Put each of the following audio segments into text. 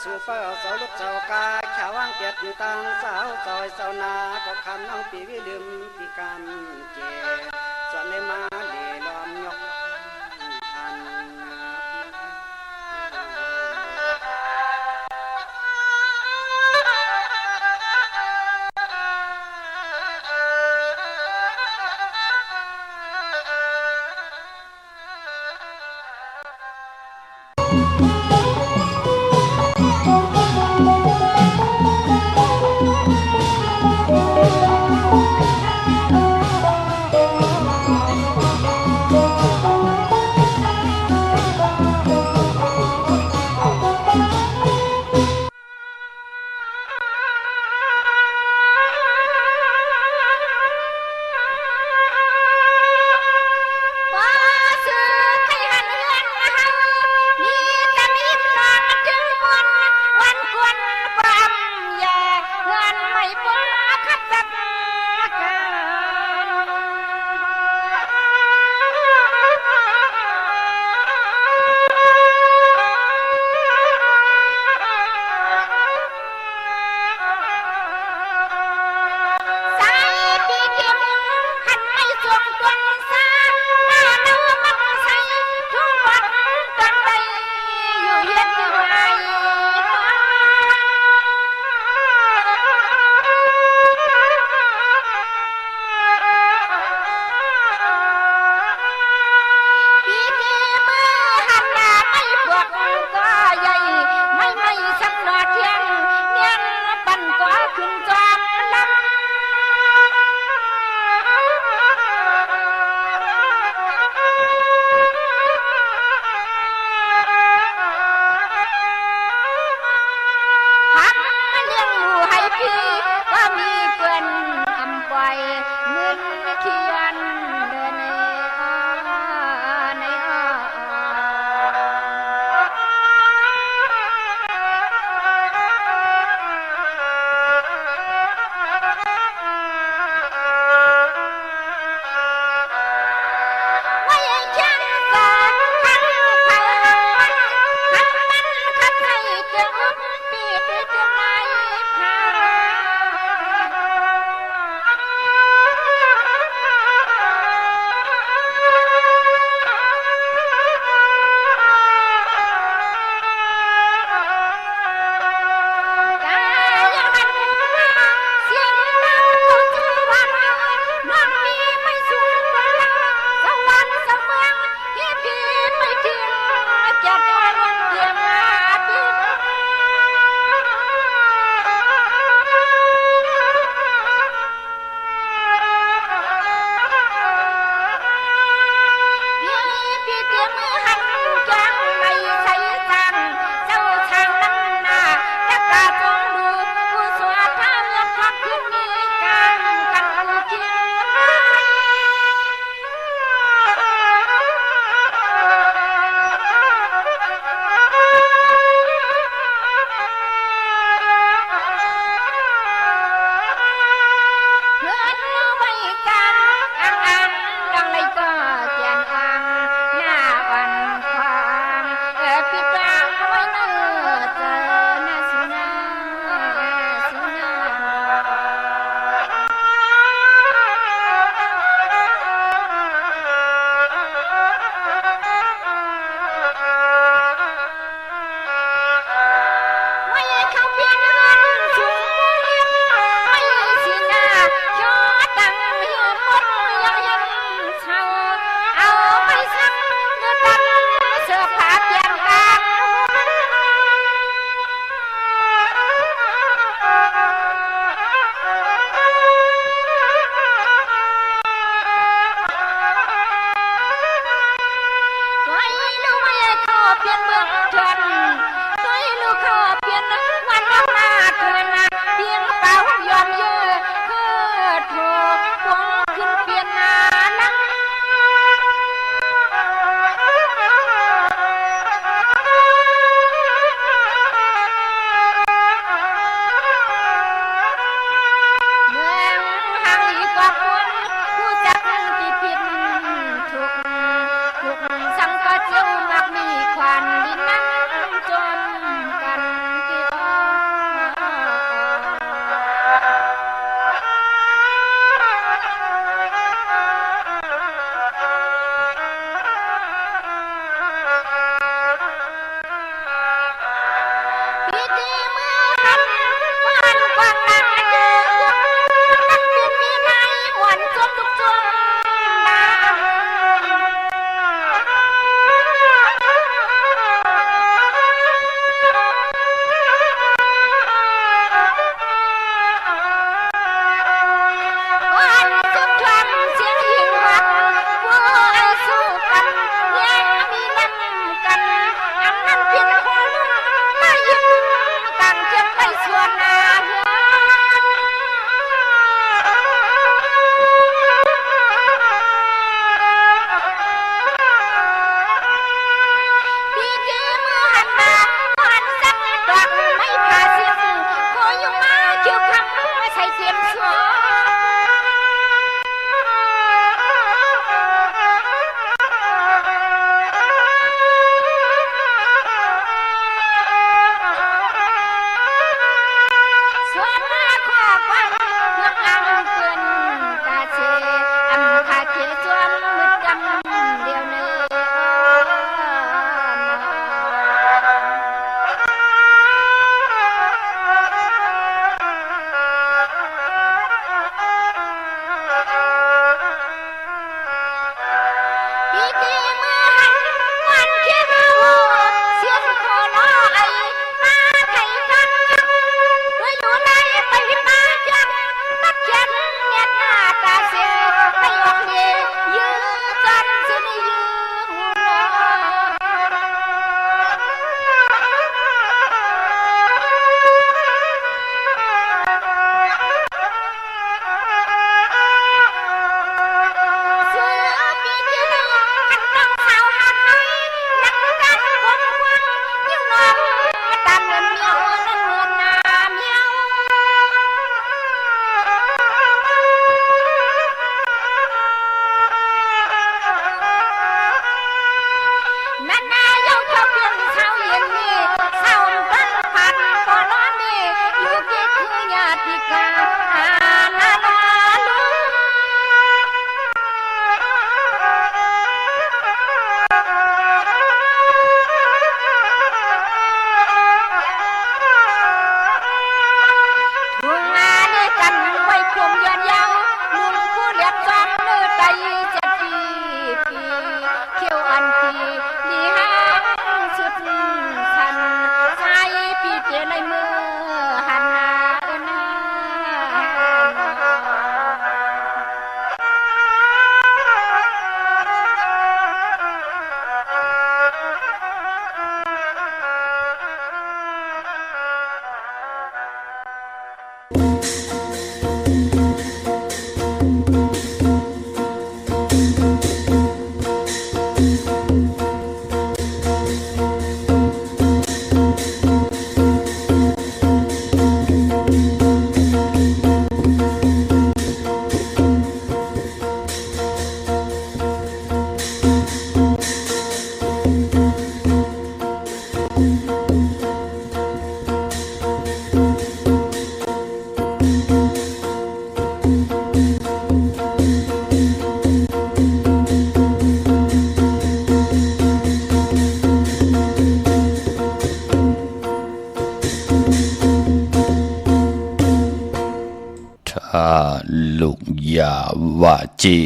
สู่เฝ้าเสาลุกเสากาขาวางเกียรติตังสาวซอยเสานาก็คำน้องปีวิลืมปีกำเจส่วนในมาเล่ล้อมยกอัน ตีมือหันวันเขียนหูเสียงโคลอไอมาไทยฟังด้วยอยู่ในไปมาจังตักเขียนเมียนหน้าตาเสียให้ออกเดียยื้อกันสิได้ยื้อหูรอลูกยาวาจี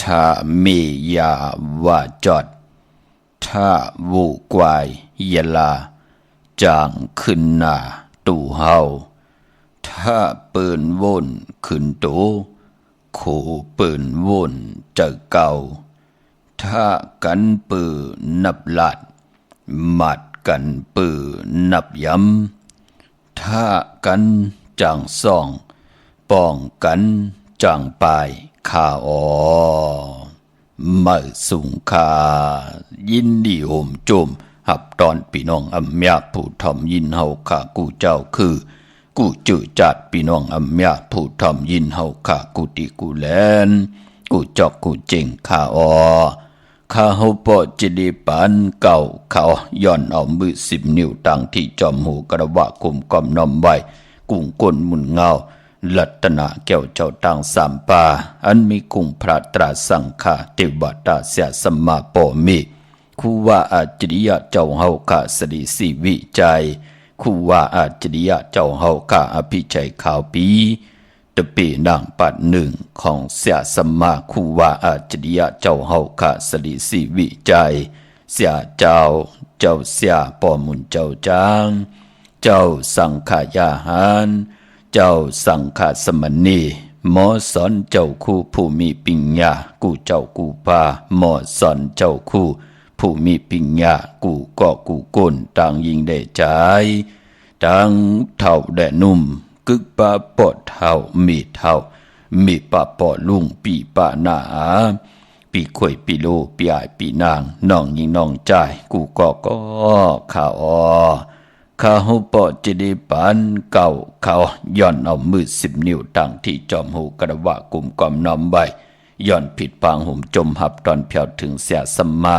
ถ้ามียาวาจอดถ้าวูกวายยลาจางขึ้นหน้าตู่เฮาถ้าปืนว่นขึ้นตูขู่ปืนว่นจะเก่าถ้ากันปืนนับลัดหมัดกันปืนนับย้ำถ้ากันจังซ่องป้องกันจังปายข้าอไม่สุงคายินดีโหมโจมหับตอนพี่น้องอำยาผู้ทอมยินเฮาข้ากูเจ้าคือกูจื้อจัดพี่น้องอำยาผู้ทอมยินเฮาข้ากูติกูแลนกูจอกกูเจงข้าข้าเฮาปอจิดีปันเก่าเขาย้อนเอามือ10 นิ้วตั้งที่จอมหูกระวะกุมกอมน้อมไว้กุ้งก้นมุนเงาลัตนาแก้วเจ้าต่างสามป่าอันมีกุงพระตราสังฆาเทวดาเสียสมมาปอมีคูว่าอาจริยะเจ้าเฮาข้าสริสีวิจัยคูว่าอาจริยะเจ้าเฮาข้าอภิชัยข่าวปีตะปีนางปัดหนึ่งของเสียสมมาคูว่าอาจริยะเจ้าเฮาข้าสริสีวิจัยเสียเจ้าเสียปอมุนเจ้าจางเจ้าสังขายาหารเจ้าสังฆสมณีหมอสอนเจ้าคู่ผู้มีปัญญากูเจ้ากูพาหมอสอนเจ้าคู่ผู้มีปัญญากูก็กูก้นต่างยิงได้ใจต่างเท่าแดนุ่มกึกปะปอดเท่ามีเท่ามีปะปอลุงปีปะหน้าปีข่อยปีโลปีอายปีนางน้องยิงน้องใจกูก็ข้าข้าหูปอจิดีปันเก่าเขาย้อนเอามือ10 นิ้วตั้งที่จอมหูกระวะกลุ่มกอมน้อมใบย้อนผิดปางหุ่มจมหับตอนเพียวถึงเสียสมมา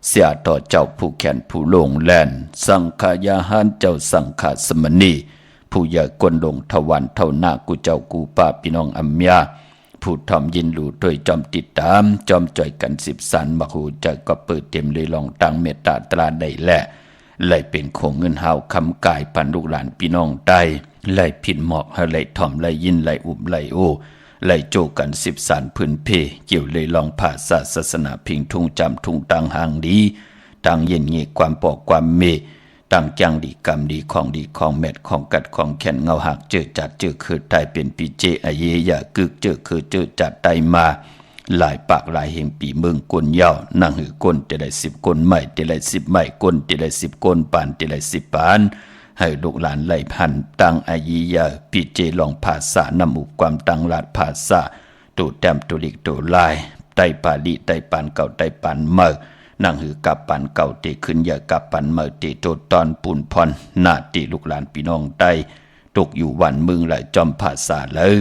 เสียต่อเจ้าผู้แขนผู้ลงแลนสังขายาหารเจ้าสังฆสมณีผู้ใหญ่กวนลงทวันเท่าหน้ากูเจ้ากูป้าพี่น้องอัมยาผู้ทำยินหลู่โดยจอมติดตามจอมจ่อยกัน10 สันมาหูใจก็เปิดเต็มเลยลองตั้งเมตตาตราได้แหละไหลเป็นของเงินหาวคำกายพันลูกหลานพี่น้องใต้ไหลผิดหมอกไหลถ่อมไหลยินไหลอุบไหลโอ ไหลโจกัน13พื้นเพเกี่ยวเลยลองภาษาศาสนาพิงทุ่งจำทุ่งตังหางดีตังเย็นเงยความปอกความเมตังจังดีกรรมดีของดีของเม็ดของกัดของแขนเงาหักเจอจัดเจอคือตายเป็นปีเจอเยยะกึกเจอคือเจอจัดไตมาหลายปากหลายเฮงปีเมืองกวนยาวนั่งหือกวนจะได้10กวนใหม่จะได้10ใหม่กวนจะได้10กวนปานจะได้10ปานให้ลูกหลานไหลพันตังอายียาปีเจลองภาษานำอุปความตังลาดภาษาตูแต้มตุลิกตูลายไตปาลีไตปานเก่าไตปานเมื่อนั่งหือกับปันเก่าเตขึ้นอย่ากับปันเมื่อเตโตตอนปุ่นพรหน้าตีลูกหลานพี่น้องไตตกอยู่วันมึงไหลจอมภาษาเลย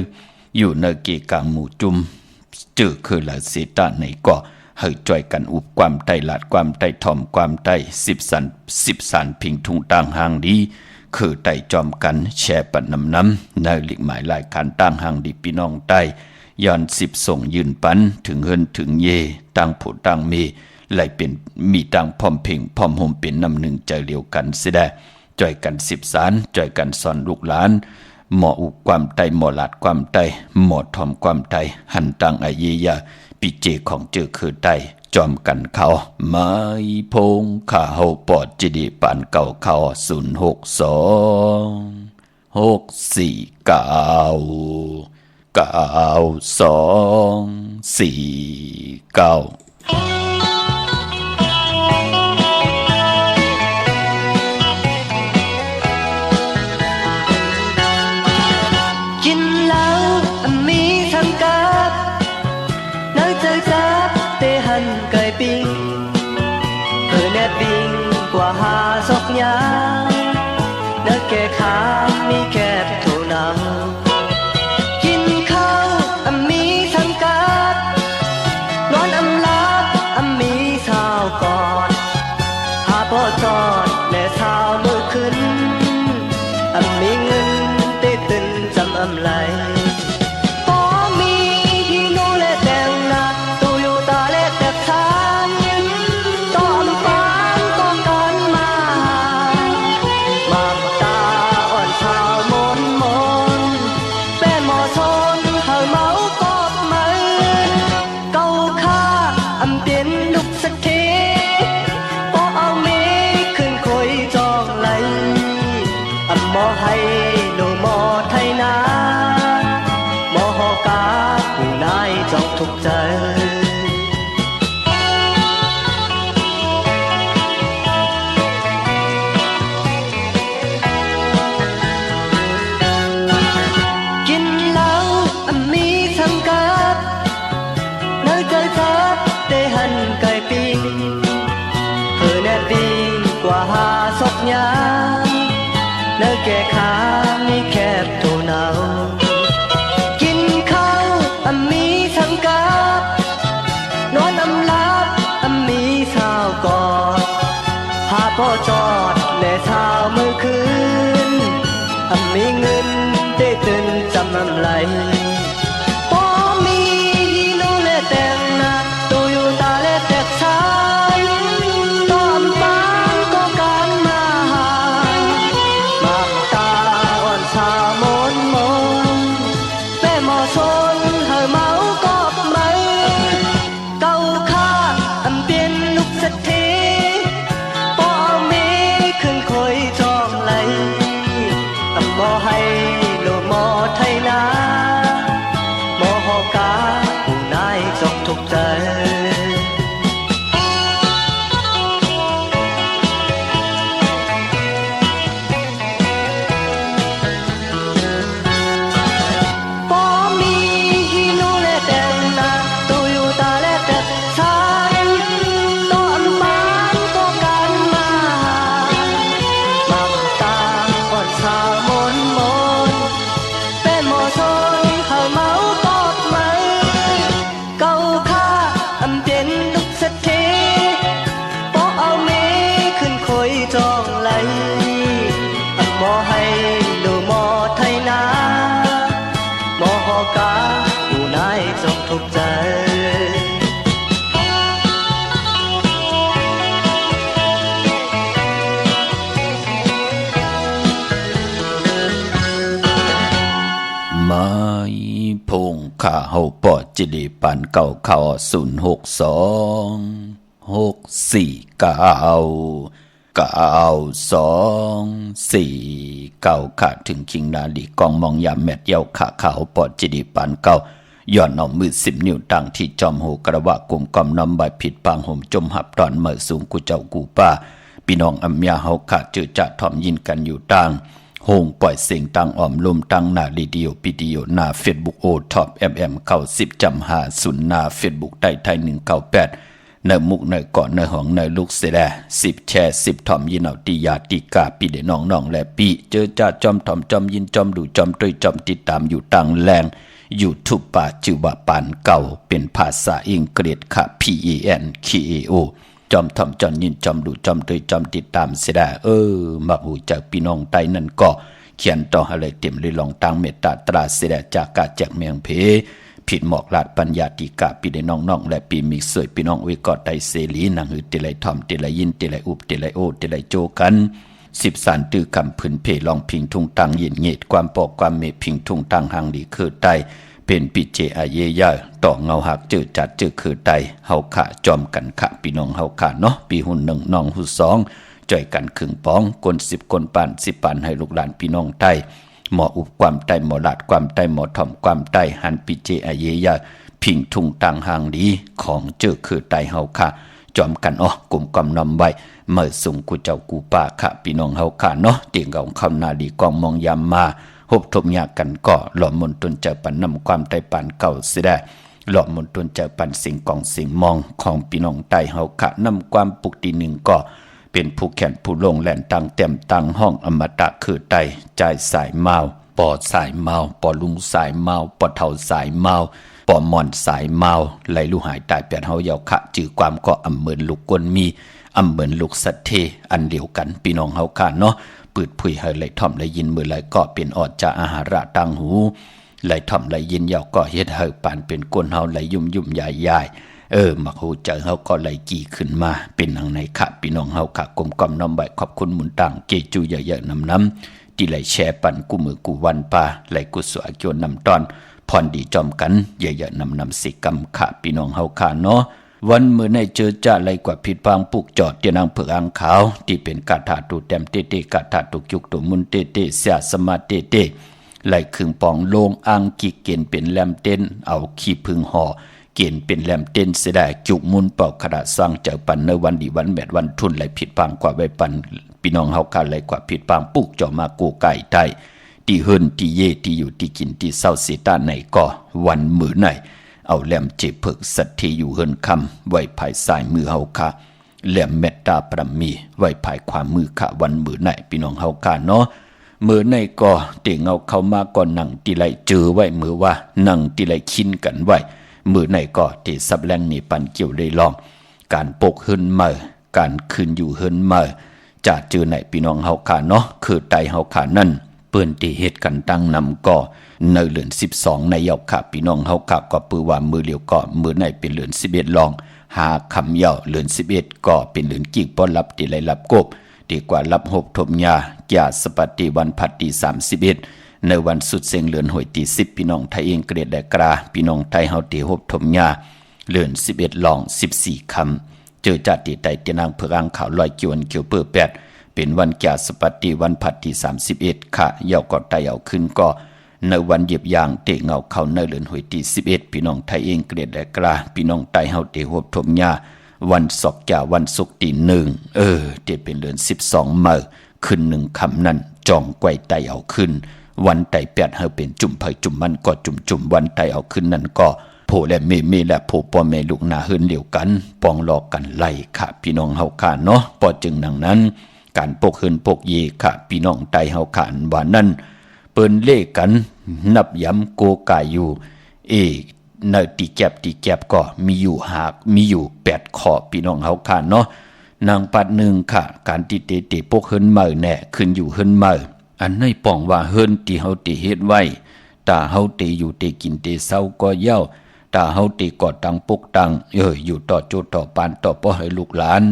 อยู่ในเกกางหมู่จุมเจอคือละเสตาในก็ให้จ่อยกันอุบความไตหลาดความไตถ่อมความไต10 สันพิงทุงต่างหางดีคือไตจอมกันแช่ปันน้ำในหลีกหมายลายการต่างหางดีพี่น้องไตย้อน10ส่งยืนปันถึงเฮินถึงเยต่างผู้ต่างมีไหลเป็นมีต่างพร้อมเพ่งพร้อมห่มเป็นน้ำหนึ่งใจเดียวกันเสียได้จ่อยกัน10 สารจ่อยกันสอนลูกหลานหมออุความไตหมอหลาดความไตหมอทอมความไตหันตังไอเยียปีเจของเจอคือไตจอมกันเขาไม้พงข้าเฮาปอดจิดีปานเก่าเขา062 649 9249นักแก่ขามีแคบเท่านั้นกินข้าวมีสังกัดนอนลาบมีสาวกอดหาพ่อจอดและสาวมือขึ้นมีเงินเตะตึนจำไหลพ่อมีที่โนและแต่งหน้าตูอยู่ตาและแต่ทานต้อมปานก็กันมาตาอ่อนสาวมนเป็นหมอซนเฮาเมากอบมือเก่าข้าเตียนลุกสักทีพอเอาเมขึ้นคอยจองไหลหมอให้โนหมอไทยนาหมอหอกาผู้นายจองทุกใจกินเหล้ามีสังกัดเนื้อใจจัดได้หันไก่ปิ้งเพื่อแน่ปิ้งกว่าหาศพยาเนื้อแก่ขามีแคบโทนเอากินข้าวมีสังกัดนอนลาบมีสาวกอดหาพ่อจอดและสาวมือคืนมีเงินได้ตื่นจำไหลพ่อมีโนและแต่งหน้าตูอยู่ตาและแต่ชายต้อมปานก็การมาตาอ่อนสาวมนแม่หมอซนเฮาเมากอบมือเก่าข้าเตียนลุกสักทีพอเอาเมขึ้นคอยจองไหลหมอให้โลหมอไทยนา จิดีปันเก่าเข้า062-649-249ค่ะถึงคิงนาลีกองมองยามแมดเยาขาขาวปอดจิดีปันเก่าย้อนเอามือ10 นิ้วตั้งที่จอมหูกระวะกลุ่มกำนำใบผิดปางห่มจมหับตอนเมื่อสูงกูเจ้ากูป้าพี่น้องอัมยาเฮาขาดเจอจะถ่อมยินกันอยู่ต่างโฮงปล่อยเสียงตังอ่อมลมตังหน้ารีดิโอพิดีโอหน้าเฟซบุ๊กโอท็อปFM90.50หน้าเฟซบุ๊กไทย198ในมุกในเกาะในห้องในลูกเสด10แชร์10ถ่อมยินเอาติยาติกาปีเดน้องและปีเจอจะจอมถ่อมจอมยินจอมดูจอมด้วยจอมติดตามอยู่ต่างแรงYouTube ป่าชื่อว่าปานเก่าเป็นภาษาอังกฤษค่ะ PANKAO จอมทำจอมยินจอมดูจอมด้วยจอมติดตามเสียได้มักหูจากพี่น้องไต้นั่นก็เขียนต่ออะไรเต็มเลยลองตั้งเมตตาตราเสียได้จากกาแจกเมียงเพผิดหมอกลาดปัญญาติกาปีได้น้องและปีมิกสวยพี่น้องวิกอดไตเสรีนางหือติไลทอมติไลยินติไลอุบติไลโอติไลโจกัน10 สารตื้อคำผืนเพลองพิงทุ่งตังยินเงตความปอกความเมพิงทุ่งตังหางดีคือไตเป็นปิเจอาเยยาต่อเงาหักเจอจัดเจอคือไตเฮาขะจอมกันขะพี่น้องเฮาขะเนาะปีหุ่น1น้องหุ่น2จ่อยกันครึ่งป้องคน10คนปาน10ปานให้ลูกหลานพี่น้องไตหมออุบความไตหมอลาดความไตหมอถ่อมความไตหันปิเจอาเยยาพิงทุ่งตังหางดีของเจอคือไตเฮาขะจอมกันกลุ่มกำนำไว้เมื่อส่งกูเจ้ากูป้าค่ะพี่น้องเฮาค่ะเนาะเตียงของคำนาดีกองมองยามมาหบทบยากกันก็หล่อมนตนเจอปันนำความไตปันเก่าเสียได้หล่อมนตนเจอปันสิ่งกองสิ่งมองของพี่น้องไตเฮาค่ะนำความปุกตีหนึ่งก็เป็นผู้แขนผู้ลงแหลนตังเต็มตังห้องอมตะคือไตใจสายเมาปอสายเมาปอลุงสายเมาปอเท่าสายเมาปอมอนสายเมาไหลลูหายตายแปดเฮาเยาค่ะจือความก็อำเหมือนลูกกวนมีเหมือนลูกสัตเทอันเดียวกันพี่น้องเฮาค่ะเนาะปืดผุยให้ไหลท่อมไหลยินมือไหลก็เป็นออดจะอาหาระตังหูไหลท่อมไหลยินยาวก็เฮ็ดให้ปานเป็นก้นเฮาไหลยุ่มใหญ่มักหูเจอเฮาก็ไหลกี่ขึ้นมาเป็นอังไหนค่ะพี่น้องเฮาค่ะกลมกล่อมน้อมใบขอบคุณหมุนต่างเกจูเยอะๆน้ำที่ไหลแชร์ปันกูมือกูวันปาไหลกุศลเกี่ยวนำตอนพรดีจอมกันเยอะๆนำสิกรรมค่ะพี่น้องเฮาค่ะเนาะวันเมื่อในเจอจะไหลกว่าผิดพังปุกจอดเตียนางเผือกอ่างขาวที่เป็นกาถาตูเต็มเตกาถาตุกยุกตุมุนเตเสียสมาเตไหลครึ่งปองโลงอ่างกิเกณฑ์เป็นแหลมเต้นเอาขี้พึ่งห่อเกณฑ์เป็นแหลมเต้นเสียได้จุกมุนเป่าขนาดสร้างเจอปันในวันดีวันแมดวันทุนไหลผิดพังกว่าไว้ปันพี่น้องเฮาค่ะไหลกว่าผิดพังปุกจอมากูไก่ไตที่เฮินที่เย่ที่อยู่ที่กินที่เศร้าเสียตาไหนก็วันมื้อไหนเอาแหลมเจ็บเพิกสัตที่อยู่เฮินคำไว้ภายซ้ายมือเฮาค่ะแหลมเมตตาปรมีไว้ภายขวามือค่ะวันมื้อไหนพี่น้องเฮาค่ะเนาะมื้อไหนก็เต็งเอาเข้ามาก่อนนั่งที่ไหลเจอไว้มือว่านั่งที่ไหลคินกันไว้มื้อไหนก็ที่สับแรงนี่ปันเกี่ยวได้ลองการปกเฮินมาการคืนอยู่เฮินมาจะเจอไหนพี่น้องเฮาค่ะเนาะคือไตเฮาค่ะนั่นเปิ้นที่เฮ็ดกันตั้งนำก็ในเดือน12ในเยาค่ะพี่น้องเฮาค่ะก็ปือว่ามือเดียวก็มือในเป็นเดือน11ลองหาคำเยาเดือน11ก็เป็นเดือนกิ่งป้อนรับที่ไหลรับกบดีกว่ารับหบทมยาญาสปฏิวันพัดที่31ในวันสุดเสียงเดือนหวยที่10พี่น้องไทยเองเกรดและกราพี่น้องไทยเฮาที่หบทมยาเดือน11ลอง14คำเจอจัดที่ใต้เตียนางเผือกอ่างขาวลอยเกี่ยวเกี่ยวเปื้อแปดเป็นวันแก่สปฏิวันพัดที่31ค่ะเยาก็ไตเอาขึ้นก็ในวันเหยียบยางเตะเงาเข้าในเดือนหวยที่11พี่น้องไทยเองเกรดและกราพี่น้องไทยเฮาเตหบทมยาวันศอกจ่าวันศุกร์ที่1เตเป็นเดือน12มื้อขึ้น1คำนั้นจองไกวไตเอาขึ้นวันไต8เฮาเป็นจุ่มไผจุ่มมันก็จุ่มวันไตเอาขึ้นนั่นก็โพและเมและโพพ่อแม่ลูกหน้าเฮือนเดียวกันปองหลอกกันไล่ค่ะพี่น้องเฮาค่ะเนาะพอจึงดังนั้นการปกเฮือนปกเยค่ะพี่น้องไตเฮาค่ะว่านั้นเปิ้นเลขกันนับย้ำโกกายอยู่ในตีแก็บก็มีอยู่8ข้อพี่น้องเฮาค่ะเนาะนางปัดหนึ่งค่ะการติเตปกเฮือนมื้อแน่ขึ้นอยู่เฮือนมื้ออันในป้องว่าเฮือนที่เฮาติเฮ็ดไว้ตาเฮาติอยู่ติกินติเศร้าก็เย้าตาเฮาติกอดตังปกตังอยู่ต่อโจต่อปานต่อป้อให้ลูกหลาน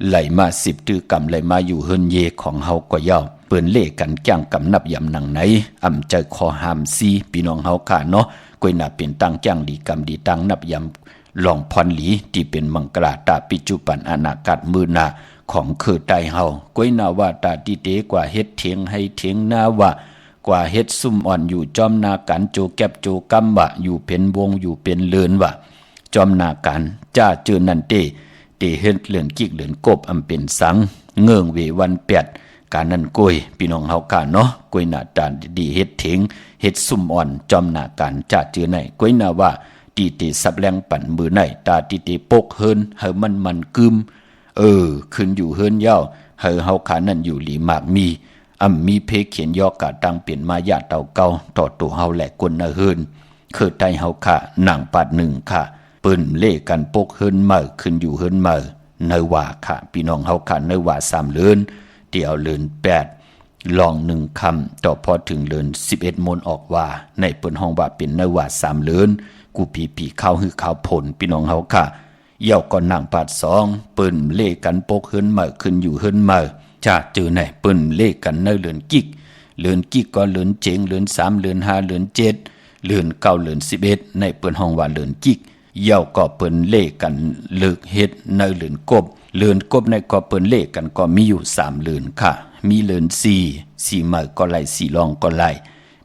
ไหลมา10ตื้อกำไหลมาอยู่เฮือนเยของเฮาก็เย้าเปิ้นเลกันจ้างกำนับยำหนังไหนอำใจคอหามซีพี่น้องเฮาค่ะเนาะ กวยหน้าเป็นตั้งจ้างดีกรรมดีตั้งนับยำหลองพรหลีที่เป็นมังกราตาปัจจุบันอนาคตมือหน้าของคือไตเฮากวยหน้าว่าตาติเตกว่าเฮ็ดเถียงให้เถียงหน้าว่ากว่าเฮ็ดซุ่มอ่อนอยู่จอมนาการโจแก็บโจกำว่าอยู่เป็นวงอยู่เป็นเลือนว่าจอมนาการจ้าเจอนันเตเฮ็ดเลือนกิกเลือนกบอำเป็นสังเงื่องเววันแปดการนั้นกวยพี่น้องเฮากาเนาะกวยหน้าตาดีเฮ็ดเถียงเฮ็ดซุ่มอ่อนจอมนาการจ้าเจอไหนกวยหน้าว่าตีเตสับแรงปั่นมือไหนตาตีเตปกเฮินเฮมันกึมขึ้นอยู่เฮินยาวเฮาขานั่นอยู่หลีมากมีเพเขียนยอกะตังเปลี่ยนมายาเต่าเก่าต่อตัวเฮาแหละกวนเฮินคือไตเฮาค่ะหนังปาดหนึ่งค่ะปืนเล่กันปกเฮินมาขึ้นอยู่เฮินมาเนว่าค่ะพี่น้องเฮาค่ะเนว่า3เลือนเดี่ยวเลือน8ลอง1คำต่อพอถึงเลือน11มนออกว่าในเปิ้นห้องว่าเป็นเนว่า3เลือนกูปีเข้าหือข้าวผลพี่น้องเฮาค่ะเย่าก่อนหนังปาด2ปืนเล่กันปกเฮินมาขึ้นอยู่เฮินมาจะเจอไหนเปิ้นเลขกันในเลือนกิกก็เลือนเจงเลือน3เลือน5เลือน7เลือน9เลือน11ในเปิ้นห้องว่าเลือนกิกเย่าก็เปิ้นเลขกันเลิกเฮ็ดในเลือนกบในก็เปิ้นเลขกันก็มีอยู่3เลือนค่ะมีเลือน4หมายก็ไล่4รองก็ไล่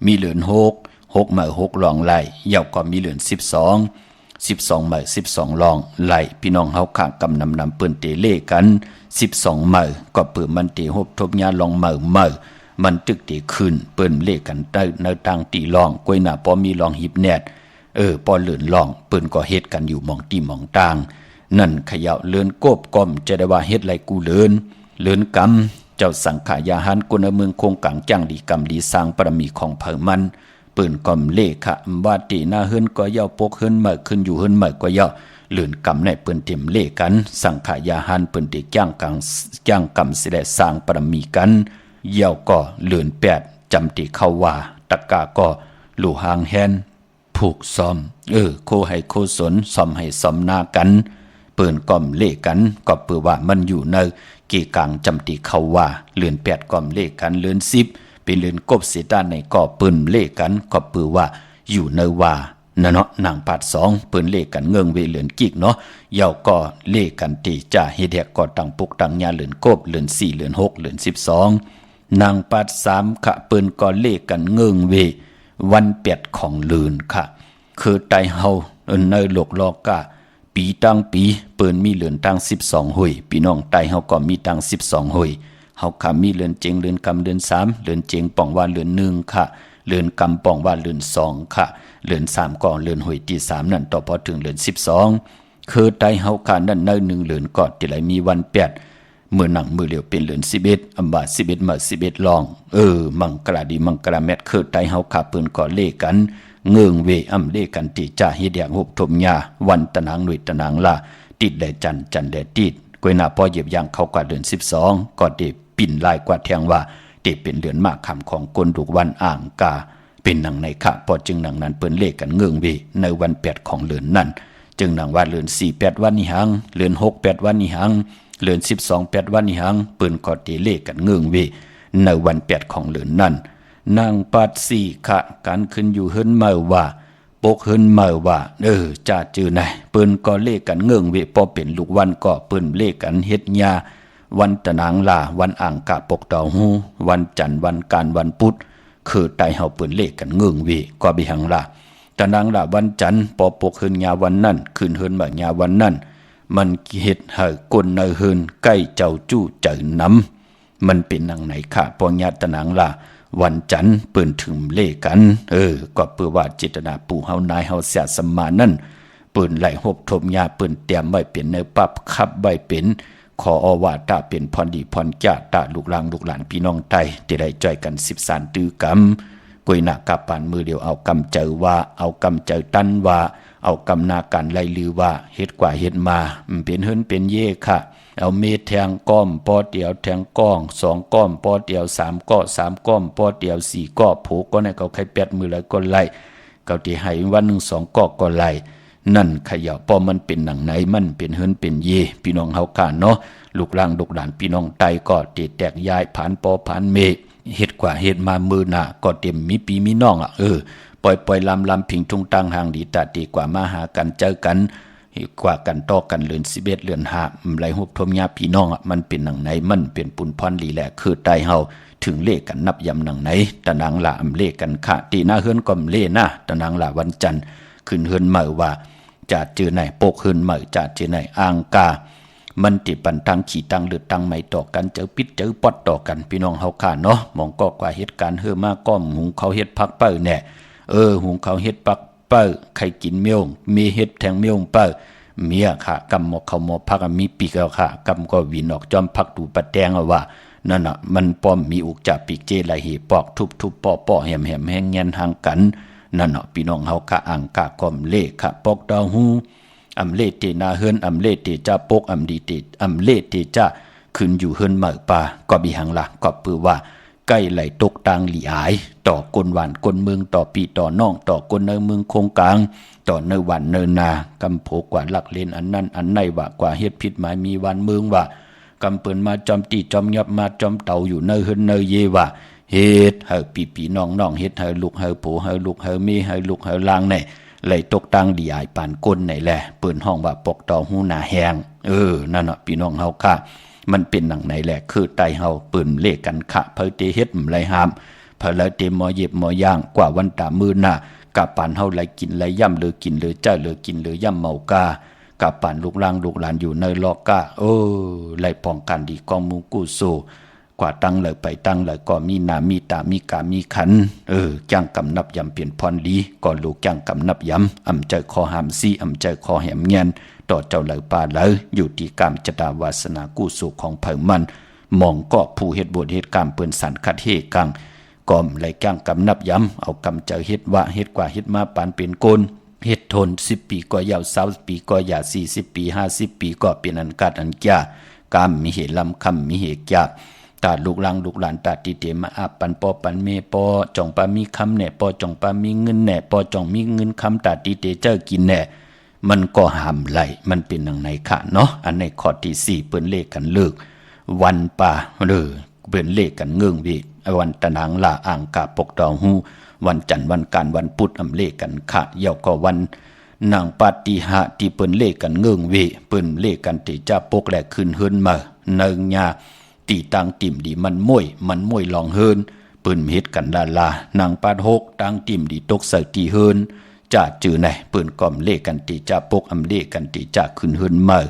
มีเลือน6หมาย6รองไล่เย่าก็มีเลือน12หมาย12รองไล่พี่น้องเฮาค่ะกำนำเปิ้นเตเลกัน12หมายก็เปิดมันเตฮบทบญาลองหมายมันตึกเตขึ้นเปิ้นเลกันได้ในต่างตีลองกวยหน้าพอมีลองหิบแนดพอเลื่อนลองเปิ้นก็เฮ็ดกันอยู่หม่องตีหม่องต่างนั่นขยะเลื่อนกบก้อมจะได้ว่าเฮ็ดไรกูเลื่อนกรรมเจ้าสังขายาหันกุนเมืองคงกังจังดีกรรมดีสร้างบารมีของเผ่ามันเปิ้นก้อมเลขะว่าตีหน้าเฮินก็เย้าปกเฮินมาขึ้นอยู่เฮินมาก็เย้าเลื่อนกรรมในเปิ้นเต็มเลกันสังขายาหันเปิ้นติจ้างกรรมสิได้สร้างบารมีกันเย้าก็เลื่อน8จำติเข้าว่าตะกาก็ลู่หางแฮนผูกซ้อมโคให้โคสนซ้อมให้ซ้อมหน้ากันเปิ้นก้อมเลกันก็เปื้อว่ามันอยู่ในกีกลางจำติเข้าว่าเลื่อน8ก้อมเลกันเลื่อน10เป็นเลื่อนกบเสด้านในก็เปิ้นเลกันก็เปื้อว่าอยู่ในว่านะเนาะนางปาด2เปิ้นเลกันเงิงเวเลือนกิกเนาะเย่าก็เลกันตีจ้าเฮ็ดแฮกก็ตั้งปุกตั้งญาเลือนกบเลือน4เลือน6เลือน12นางปาด3ค่ะเปิ้นก็เลกันเงิงเววัน8ของเลือนค่ะคือไตเฮาในโลกลอกะปีตั้งปีเปิ้นมีเลือนตั้ง12หุยพี่น้องไตเฮาก็มีตั้ง12หุยเฮาค่ะมีเลือนเจงเลือนกำเลือน3เลือนเจงป่องว่าเลือน1ค่ะเลือนกำป่องว่าเลือน2ค่ะเลือน3ก่อนเลือนหุยที่3นั่นต่อพอถึงเลือน12คือไตเฮาค่ะนั่นใน1เลือนก็ที่ไหลมีวัน8มื้อหนังมื้อเหลียวเป็นเลือน11อำบา11มา11ลองมังกราดีมังกราแมตคือไตเฮาค่ะเปิ้นก็เลกันเงื่องเวอำเลกันติจ่าเฮ็ดแยกหุบทมยาวันตะนางหน่วยตะนางลาติดแดจันแดติดกวยหน้าพอเหยียบย่างเข้ากว่าเดือน12ก็ได้ปิ่นลายกว่าแทงว่าได้เป็นเดือนมากคำของกนดุกวันอ่างกาเป็นหนังในค่ะพอจึงหนังนั้นเปิ้นเลกันเงื่องเวในวัน8ของเดือนนั้นจึงหนังว่าเดือน4 8วันนี้หังเดือน6 8วันนี้หังเดือน12 8วันนี้หังเปิ้นก็ได้เลกันเงื่องเวในวัน8ของเดือนนั้นนางปัด4ค่ะการขึ้นอยู่เฮินมาว่าปกเฮินมาว่าจ้าจือไหนเปิ้นก็เลกันเงื่องเวพอเป็นลูกวันก็เปิ้นเลกันเฮ็ดญาวันตะนางลาวันอ่างกะปกเต่าหูวันจันทร์วันการวันพุธคือไตเฮาเปิ้นเลกันเงื่องเวก็บิหังลาตะนางลาวันจันทร์ปอปกเฮินญาวันนั้นขึ้นเฮินมาญาวันนั้นมันเฮ็ดให้คนในเฮินใกล้เจ้าจู้เจิน้ำมันเป็นนางไหนค่ะปอญาตะนางลาวันจันทร์เปิ้นถึงเลกันก็เปื้อว่าเจตนาปู่เฮานายเฮาเสียสมมานั่นเปิ้นไหลหบทมยาเปิ้นเตรียมไว้เป็นในปับคับไว้เป็นขออว่าตาเป็นพรดีพรจ้าตาลูกหลานพี่น้องไตที่ได้จ่อยกัน13ตื้อกรรมกวยหน้ากะปานมือเดียวเอากำเจอว่าเอากำเจอตันว่าเอากำนาการไล่ลือว่าเฮ็ดกว่าเฮ็ดมาเป็นเฮิรนเป็นเย่ค่ะเอาเมตรแทงก้อมปอเดียวแทงก้อง2ก้อมปอเดียว3ก้อ3ก้อมปอเดียว4ก้อโผก็ในเขาใคร8มือแล้วก็ไล่เกาที่ให้วันนึง2ก้อก็ไล่นั่นขยะพอมันเป็นหนังไหนมันเป็นเฮิรนเป็นเย่พี่น้องเฮาค่ะเนาะลูกหลานพี่น้องไตก็ติแตกยายผ่านปอผ่านเมเฮ็ดกว่าเฮ็ดมามือหน้าก็เต็มมีปีมีน้องป ปล่อยลำพิงทุ่งตังห่างดีตาดีกว่ามาหากันเจอกันกว่ากันต่อกันเลือน11เลือน5ไหลฮุบทมญาพี่น้องมันเป็นหนังไหนมันเป็นปุนพรลีแหละคือใต้เฮาถึงเลขกันนับยำหนังไหนตะนางละอำเลขกันค่ะตีหน้าเฮือนก็เลนะตะนางละวันจันทร์ขึ้นเฮือนเมื่อว่าจะเจอไหนโปกเฮือนเมื่อจะเจอไหนอ่างกามันติปันทางขี่ตังหรือตังไม่ต่อกันเจอปิดเจอปอดต่อกันพี่น้องเฮาค่ะเนาะมองก็กว่าเหตุการณ์เฮือมาก้อมหุงเขาเฮ็ดพักเปิ้แน่หุงเขาเฮ็ดปักเปิ้ใครกินเมียวมีเฮ็ดแทงเมียวเปิ้เมียค่ะกำหมอกเขาหมอพักมีปีกแล้วค่ะกำก็วินออกจอมพักดูปะแตงเอาว่านั่นน่ะมันป้อมมีอุกจะปีกเจไหลเหปอกทุบปอแหมแห้งแงนห่างกันนั่นน่ะพี่น้องเฮาค่ะอ่างกะก้อมเลค่ะปอกดาวฮูอำเลเตนาเฮือนอำเลเตจะปกอำดีเตอำเลเตจะขึ้นอยู่เฮือนเมื่อป่าก็มีหังละก็ปือว่าใกล้ไหลตกตางหลีอายต่อกนหวานกนเมืองต่อปีต่อน้องต่อกนเนเมืองคงกลางต่อเนหวานเนนากำโผกว่าหลักเลนอันนั้นอันไหนว่ากว่าเฮ็ดผิดหมายมีวันเมืองว่ากำเปิ้นมาจอมตีจอมยับมาจอมเต่าอยู่เนเฮือนเนเยว่าเฮ็ดเฮาปีน้องเฮ็ดเฮาลูกเฮาโผเฮาลูกเฮามีเฮาลูกเฮาลางแน่ไหลตกตางหลีอายปานก้นไหนแหละเปิ้นห้องว่าปกตอหูหน้าแหงนั่นน่ะพี่น้องเฮาค่ะมันเป็นหนังไหนแหละคือไตเฮาปืนเลขกันขะเพอเตเฮ็ดไหลหามเพอละเตมอเย็บมอย่างกว่าวันตามือหน้ากะปานเฮาไหลกินไหลย่ำเลยกินเลยเจ้าเลยกินเลยย่ำเมากากะปานลูกหลานอยู่ในลอกกาไหลป้องกันดีกองมูกู้โซกว่าตั้งเลยไปตั้งเลยก็มีนามีตามีกามีขันจ้างกำนับยำเปลี่ยนพรดีก็ลูกจ้างกำนับยำอำใจคอหามซีอำใจคอแหมเงียนต่อเจ้าเลยป่าเลยอยู่ที่กรรมจตาวาสนากู้สุขของเผ่ามันมองก็ผู้เฮ็ดบทเฮ็ดกรรมเปิ้นสันคัดเฮกังก่อมไหลจ้างกำนับยำเอากำเจอเฮ็ดว่าเฮ็ดกว่าเฮ็ดมาปานเป็นโกนเฮ็ดทน10ปีก็ยาว20ปีก็ยา40ปี50ปีก็เป็นอันกัดอันจ้ากรรมมีเหตุลำคำมีเหตุยากตาลูกหลานตาติเตมาอาปันปอปันเมปอจ่องปามีคำแหน่ปอจ่องปามีเงินแหน่ปอจ่องมีเงินคำตาติเตเจ้ากินแหน่มันก็ห้ามไหลมันเป็นอย่างไหนค่ะเนาะอันในข้อที่4เปิ้นเลขกันเลิกวันป่าเปิ้นเลขกันเงื่องวิวันตะนางลาอ่างกาปกดองหูวันจันทร์วันการวันพุธอำเลขกันค่ะเยาก็วันนางปาฏิหะที่เปิ้นเลขกันเงื่องวิเปิ้นเลขกันติจะปกแลขึ้นเฮือนมาเนิงญาตีตังติ่มดีมันม่วยลองเฮินปืนเฮ็ดกันลานางปาดหกตังติ่มดีตกใส่ตีเฮินจะจื้อไหนปืนก่อมเลกันตีจะปกอำเลกันตีจะขึ้นเฮินเมื่อ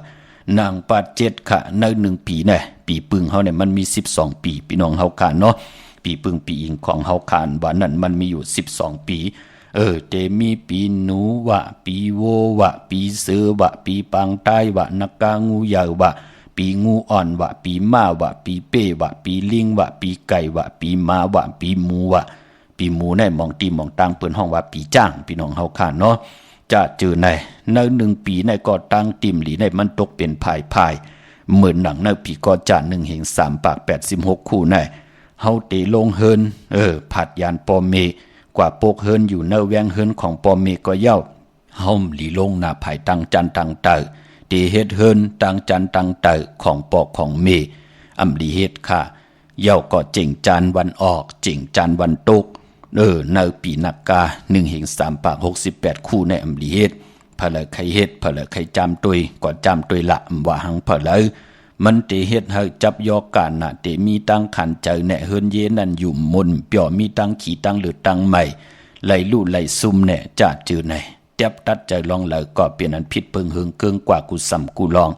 นางปาด7ค่ะใน1ปีเนี่ยปีปึงเฮาเนี่ยมันมี12ปีพี่น้องเฮาค่ะเนาะปีปึงปีอิงของเฮาค่ะว่านั้นมันมีอยู่12ปีเตมีปีหนูวะปีโววะปีเสือวะปีปังใต้วะนักกางูยาววะปีงูอ่อนวะปีม้าวะปีเป้วะปีลิงวะปีไก่วะปีม้าวะปีหมูวะปีหมูในมองตีมองตังเปิ้นห้องว่าปีจ้างพี่น้องเฮาค่ะเนาะจะเจอใน1ปีในก็ตังติ่มหลีในมันตกเป็นพายเหมือนหนังในปีก็จะ1 3ปาก86คู่ในเฮาเตลงเฮินผัดยานปอเมกว่าโปกเฮินอยู่ในแวงเฮินของปอเมก็เย้าเฮาหลีลงหน้าภายตังจันตังเตอตีเฮ็ดเฮินตังจันตังเตอของปอกของเมอำลีเฮ็ดค่ะเย้าก็เจิงจานวันออกเจิงจานวันตกในปีนักกา1 3ปาก68คู่ในอำลีเฮ็ดเพลใครเฮ็ดเพลใครจำตุยก็จำตุยละว่าหังเพลมันเตเฮ็ดให้จับยอการน่ะเตมีตังขันใจแน่เฮินเยนั่นอยู่มนเปียวมีตังขี่ตังหรือตังใหม่ไหลลู่ไหลซุ่มแน่จาดจือไหนเตียบตัดใจลองเลยก็เปลี่ยนอันผิดเพิงเฮิงเกิงกว่ากูซ้ำกูลอง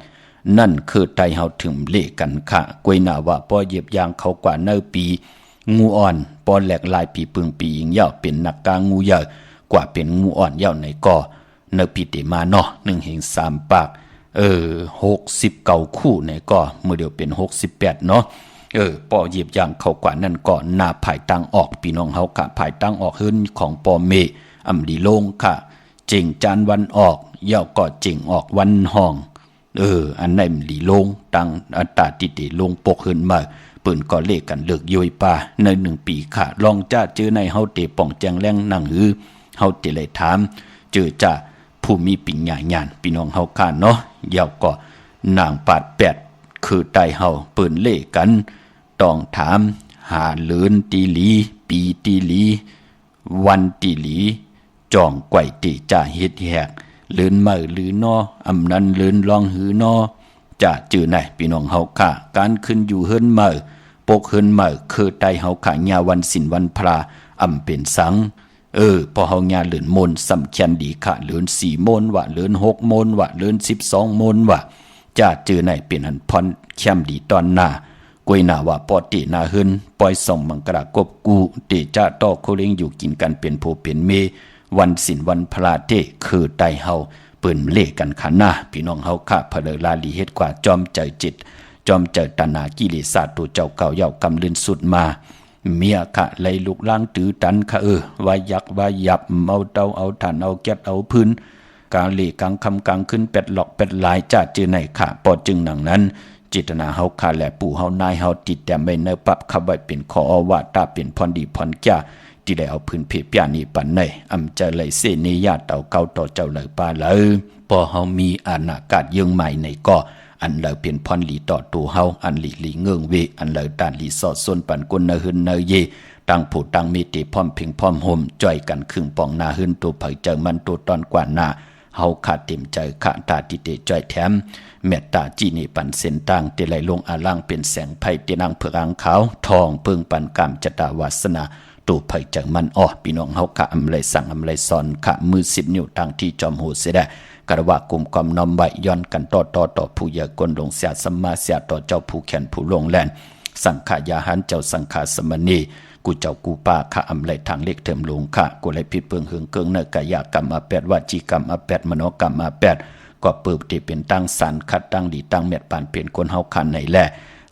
นั่นคือไตเฮาถึงเลกันค่ะกวยหน้าว่าปอเหยียบยางเขากว่าเนปีงูอ่อนปอแหลกลายปีปึงปียิงยาวเป็นนักกางูใหญ่กว่าเป็นงูอ่อนยาวในก่อเนปีเตมาเนาะ1 3ปาก69คู่ในก่อมื้อเดียวเป็น68เนาะปอเหยียบยางเขากว่านั่นก่อนหน้าภายตั้งออกพี่น้องเฮากะภายตั้งออกเฮินของปอเมอำดีลงค่ะเจิงจานวันออกเย้าก็เจิงออกวันห้องอันไหนมันหลีลงตังอัตตาติติลงปกเฮินมาเปิ้นก็เลขกันเลิกย่อยป่าใน1ปีค่ะลองจ้าเจอในเฮาเตป่องแจงแรงนั่งหือเฮาเตเลยถามเจอจ้าผู้มีปิญญาญาณพี่น้องเฮาค่ะเนาะเย้าก็นางปาด8คือไตเฮาเปิ้นเลขกันต้องถามหาเลือนตีหลีปีตีหลีวันตีหลี จองไกวตีจ่าเฮ็ดแหกลื่นเมื่อลือนออำนั้นลื่นลองหือนอจะจื้อไหนพี่น้องเฮาค่ะการขึ้นอยู่เฮิรนเมื่อปกเฮิรนเมื่อคือไตเฮาค่ะญาวันศีลวันพระอำเป็นสังพอเฮาญาเลื่นมนต์สำคัญดีค่ะเลื่น4มนต์ว่าเลื่น6มนต์ว่าเลื่น12มนต์ว่าจะจื้อไหนเป็นอันพรแคมดีตอนหน้ากวยหน้าว่าปอตินาหึนปล่อยส่องมังกรากบกูเตจะต่อโคเล็งอยู่กินกันเป็นผู้เป็นเมวันศีลวันพระเตคือไตเฮาเปิ้นเลกันขันหน้าพี่น้องเฮาค่ะเพลลาลีเฮ็ดกว่าจอมใจจิตจอมใจตัณหากิเลสตัวเจ้าเก่าเย้ากำลื่นสุดมาเมียค่ะไล่ลูกล้างตื้อตันค่ะว่ายักว่ายับเอาเตาเอาถ่านเอาแก๊สเอาพื้นกาเลกังคำกังขึ้นเป็ดหลอกเป็ดหลายจ้าจื้อไหนค่ะปอจึงหนังนั้นจิตนาเฮาค่ะและปู่เฮานายเฮาติดแต่ไม่เนปับเข้าไว้เป็นขอว่าตาเป็นพรดีพรจ้าที่ได้เอาพื้นเพปยานี้ปันในอำจะเลยเสนีญาติเต่าเก่าต่อเจ้าเลยปาเลยพอเฮามีอากาศยังใหม่ในก็อันเลยเป็นพรหลีต่อตัวเฮาอันหลีเงื่องเวอันเลยตานหลีสอดส่วนปันกุนเนหึนเนเยตั้งผู้ตั้งมีติพร้อมพิงพร้อมห่มจ่อยกันครึ่งปองนาหึนตัวเผยเจอมันตัวตอนกว่าหน้าเฮาขาดเต็มใจขาดตาติเตจ่อยแถมเมตตาจีนี่ปันเส้นต่างเตไหลลงอาล่างเป็นแสงไผ่เตนางเผือกอ่างขาวทองเพิ่งปันกามจตาวาสนาตัวไผ่จากมันพี่น้องเฮาค่ะอำไลสั่งอำไลสอนค่ะมือ10นิ้วตั้งที่จอมโหเสได้กระว่ากลุ่มกอมน้อมไว้ย้อนกันต่อผู้ใหญ่กนลงเสียสัมมาเสียต่อเจ้าผู้แขนผู้ลงแลนสังขายาหันเจ้าสังขาสมณีกูเจ้ากูป้าค่ะอำไลทางเล็กเถิมลงค่ะกูเลยผิดเปิงหึงเกิงเนกายกรรมอา8วาจีกรรมอา8มโนกรรมอา8ก็เปิบที่เป็นตั้งสันคัดตั้งดีตั้งเม็ดปานเป็นคนเฮาคันในแล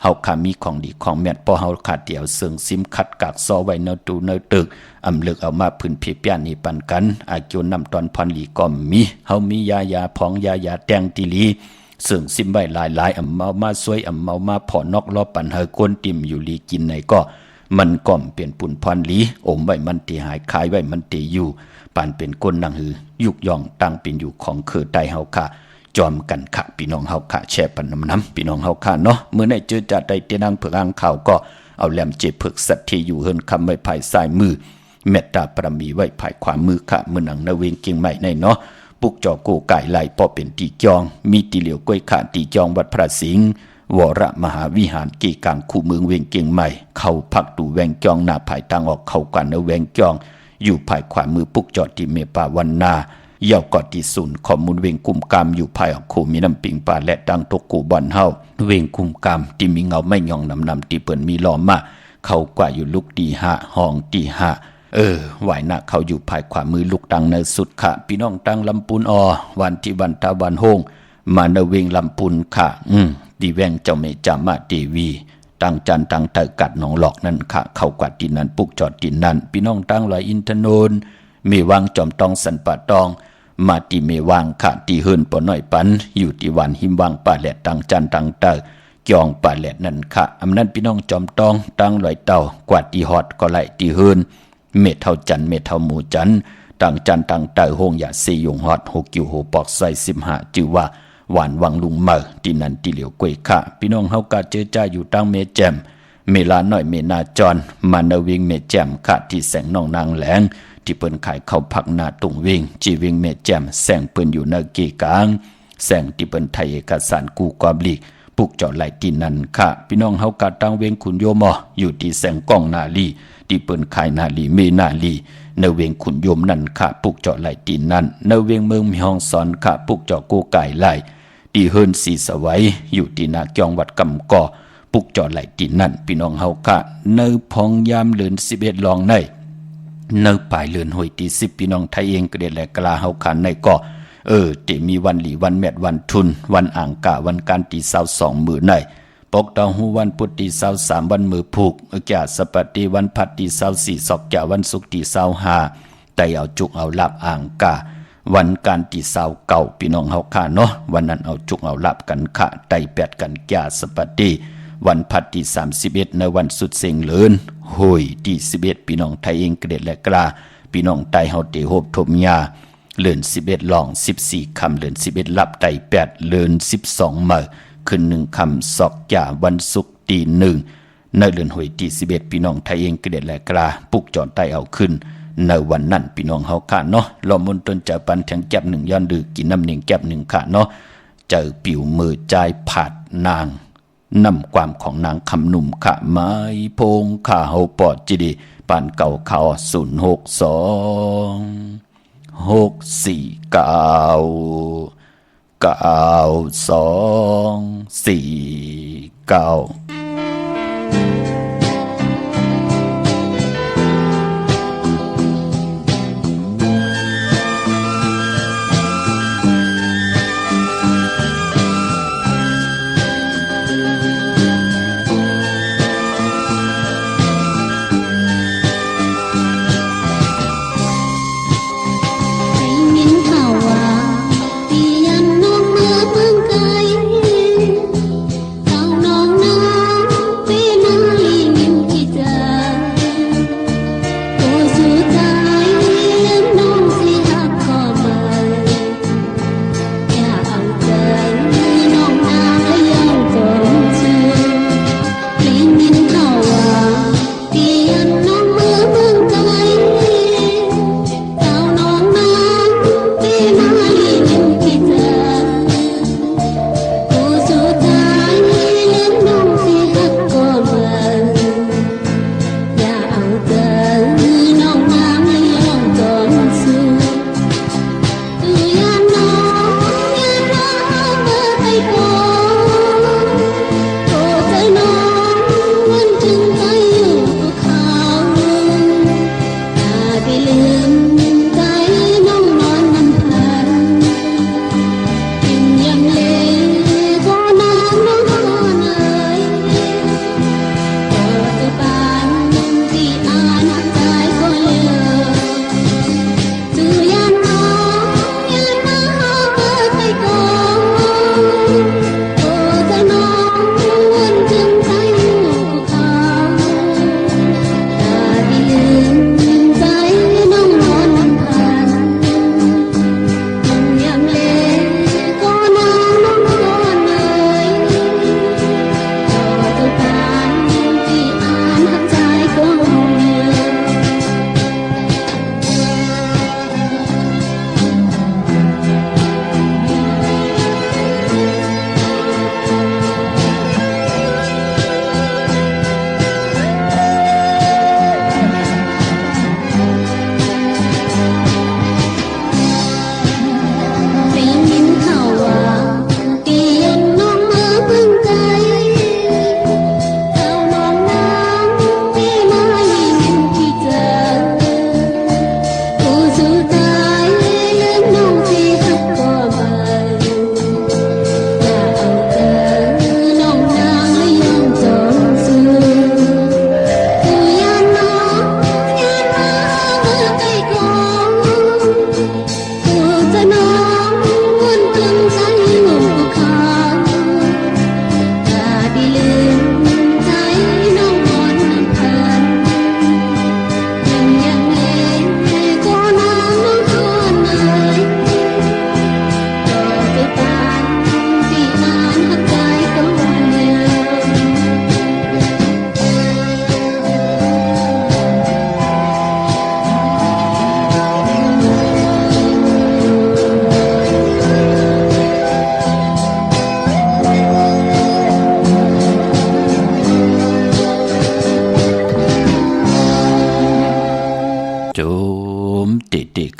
เฮาขามีของดีของแม่นพอเฮาขาดเดียวเสิงซิมคัดกากซอไว้เนตูเนตึกอำลึกเอามาพื้นเพียบย่านนี้ปันกันอากิวนำตอนพรหลีก็มีเฮามียาพองยาแตงติลีเสิงซิมไว้หลายอำเมามาสวยอำเมามาพอนอกล้อปันเฮาก้นติ่มอยู่ลีกินไหนก็มันก่อมเปลี่ยนปุ่นพรหลีอมไว้มันติหายคายไว้มันติอยู่ปานเป็นก้นนังหือยุกย่องตั้งเป็นอยู่ของคือไตเฮาค่ะจอมกันค่ะพี่น้องเฮาค่ะแช่ปันน้ำพี่น้องเฮาค่ะเนาะเมื่อในเจอจัดได้เตนังเผือกอ่างข่าวก็เอาแหลมเจ็บเผือกสัตว์ที่อยู่เฮินคำไว้ภายซ้ายมือเมตตาปรมีไว้ภายขวามือค่ะมือหนังนาเวงเกียงใหม่ในเนาะปุกจอโกไก่ไหลปอเป็นตีจองมีตีเหลียวกล้วยขาตีจองวัดพระสิงห์วรมหาวิหารกีกังคู่เมืองเวงเกียงใหม่เข้าพักดูแวงจองหน้าภายทางออกเข้ากันนาเวงจองอยู่ภายขวามือปุกจอที่เมปาวันนาเย่ากอดที่ศูนย์ข้อมูลเวงกุมกามอยู่ภายออกคูมีน้ำปิงป่าและดังตกกูบอนเฮาเวงกุมกามที่มีเงาไม่ยองนำที่เปิ่นมีล้อมมาเข้ากว่าอยู่ลุกดีหะห้องตีหะไหวหน้าเขาอยู่ภายขวามือลูกตังในสุดค่ะพี่น้องตังลำปูนวันที่วันตะวันโฮงมาเนเวงลำปูนค่ะดีแวงเจ้าเมจามาเทวีตั้งจันตั้งเตกัดหนองหลอกนั่นค่ะเข้ากว่าดินนั้นปุกจอดดินนั้นพี่น้องตั้งลอยอินทนนท์มีวางจอมตองสันป่าตองมาตีเมวางค่ะตีเฮินปอน้อยปันอยู่ที่วันหิมวางป่าแหลดตั้งจันตั้งเตจองป่าแหลดนั่นค่ะอำนั้นพี่น้องจอมตองตั้งลอยเต่ากวาดตีฮอดก็ไหลตีเฮินเม็ดเท่าจันเม็ดเท่าหมูจันตั้งจันตั้งเตโฮงอย่าซียงฮอด6กิวโหปอกใส่15จือว่าหวานวังลุงเมอที่นั่นที่เหลียวกล้วยค่ะพี่น้องเฮากะเจอจ้าอยู่ตั้งเมแจมเมลาน้อยเมนาจรมาเนวิงเมแจมค่ะที่แสงนองนางแหลงที่เปิ้นขายข้าวผักนาตุงวิงจีวิงเมแจมแสงเปิ้นอยู่ในกีกลางแสงที่เปิ้นไทยเอกสารกูกอบลีกปุกเจาะไหลที่นั่นค่ะพี่น้องเฮากะตั้งเวงขุนโยมอยู่ที่แสงก้องนาลีที่เปิ้นขายนาลีเมนาลีเนเวงขุนโยมนั่นค่ะปุกเจาะไหลที่นั่นเนเวงเมืองมีห้องสอนค่ะปุกเจาะกูไก่ไหลที่เฮินสีสวัยอยู่ที่นาเกียงวัดกำก่อปุกเจาะไหลที่นั่นพี่น้องเฮากะเนพองยามเลือน11ลองในเนปลายเลือนหวยที่10พี่น้องไทยเองก็ได้แลกลาเฮาคันในก็ที่มีวันหลีวันแมดวันทุนวันอ่างกะวันการที่22มื้อในปกตองหูวันพุธที่23วันมือผูกแก่สปฏิวันพัดที่24ศอกแก่วันศุกร์ที่25แต่เอาจุกเอาลาบอ่างกะวันการที่29พี่น้องเฮาค่ะเนาะวันนั้นเอาจุกเอาลาบกันค่ะไต่8กันแก่สปฏิวันพัดที่31ในวันสุดเสงเลินโหยที่11พี่น้องไทยเองเกด็ดและกลาพี่น้องไตเฮาเตโฮบทมยาเลิน11ลอง14คำเลิน11ลับไต่8เลิน12มื้อขึ้น1คำศอกยาวันศุกร์ที่1ในเลินหวยที่11พี่น้องไทยเองเกด็ดและกลาปุกจอดไตเอาขึ้น ในวันนั้นพี่น้องเฮาค่ะเนาะลอมนต้นเจอปันแทงแก็บหนึ่งย้อนดือกินน้ำหนึ่งแก็บหนึ่งค่ะเนาะเจอปิวมือใจผาดนางนำความของนางคำหนุ่มค่ะไม้พงข่าเฮาปอดจีดีปานเก่าเขา0629249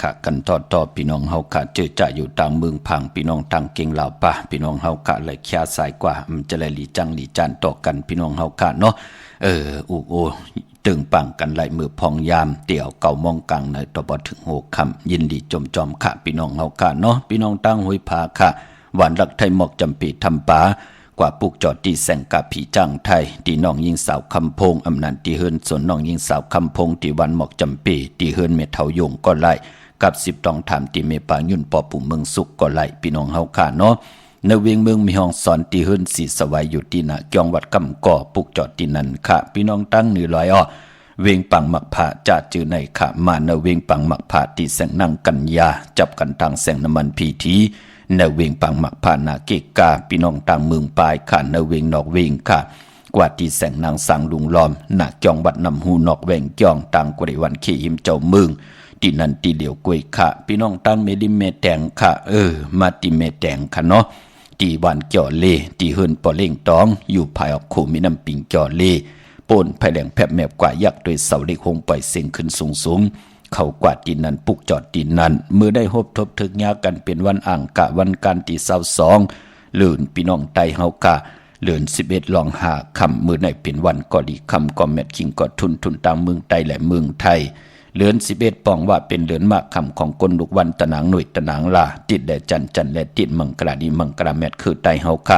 ค่ะกันต่อพี่น้องเฮาค่ะเจอจะอยู่ต่างเมืองพังพี่น้องต่างเก่งลาวป่ะพี่น้องเฮาค่ะไหลแค่สายกว่ามันจะไหลหลีจังหลีจานต่อกันพี่น้องเฮาค่ะเนาะโอตึงปังกันไหลมือพองยามเตี่ยวเก่ามองกลางในตบถึงโหคำยินดีจอมค่ะพี่น้องเฮาค่ะเนาะพี่น้องตั้งห้วยผาค่ะหวานรักไทยหมอกจำปีทำป่ากว่าปุกจอดที่แสงกับผีจังไทยที่น้องยิงสาวคำพงอำนันที่เฮิรนส่วนน้องยิงสาวคำพงที่วันหมอกจำปีที่เฮิรนเมทาวยงก็ไล่กับ10ตองถามที่เมปางยุ่นปอปู่เมืองสุกก็ไล่พี่น้องเฮาค่ะเนาะในเวียงเมืองมีห้องสอนที่เฮิรนสีสวายอยู่ที่น่ะเกียงวัดกำก่อปุกจอดที่นั่นค่ะพี่น้องตั้งนี่ลอยเวียงปังหมักผาจะจือในค่ะมาในเวียงปังหมักผาที่แสงนั่งกันยาจับกันทางแสงน้ำมันพีทีในเวียงปังหมักผานาเกกาพี่น้องต่างเมืองปลายค่ะในเวียงนอกเวียงค่ะก กว่าที่แสงนางสังลุงล้อมหนักจองบัดนำหูนอกแหวงจองต่างกว่าได้วันขี้หิมเจ้าเมืองที่นั่นที่เหลียวกวยค่ะพี่น้องตั้งเมดิเมแตงค่ะมาติเมแตงค่ะเนาะที่บ้านจ่อเลที่เฮินปอเล่งตองอยู่ภายออกโคมีน้ำปิงจ่อเลโปนภายแหลงแผบแมบกว่ายักษ์โดยเสาเล็กหงปล่อยเสียงขึ้นสูงเขากวาดดินนั้นปุกจอดดินนั้นเมื่อได้พบทบถึกยากันเป็นวันอ่างกะวันการที่22เลื่นพี่น้องไตเฮากะเลื่น11ลองหาคำมือในเป็นวันก็ดีคำก็แมทคิงก็ทุนตามเมืองไตและเมืองไทยเลื่น11ปองว่าเป็นเลื่นมากคำของคนลูกวันตะหนังหน่วยตะหนังลาติดแดจันและติดมังกราดีมังกราแมทคือไตเฮากะ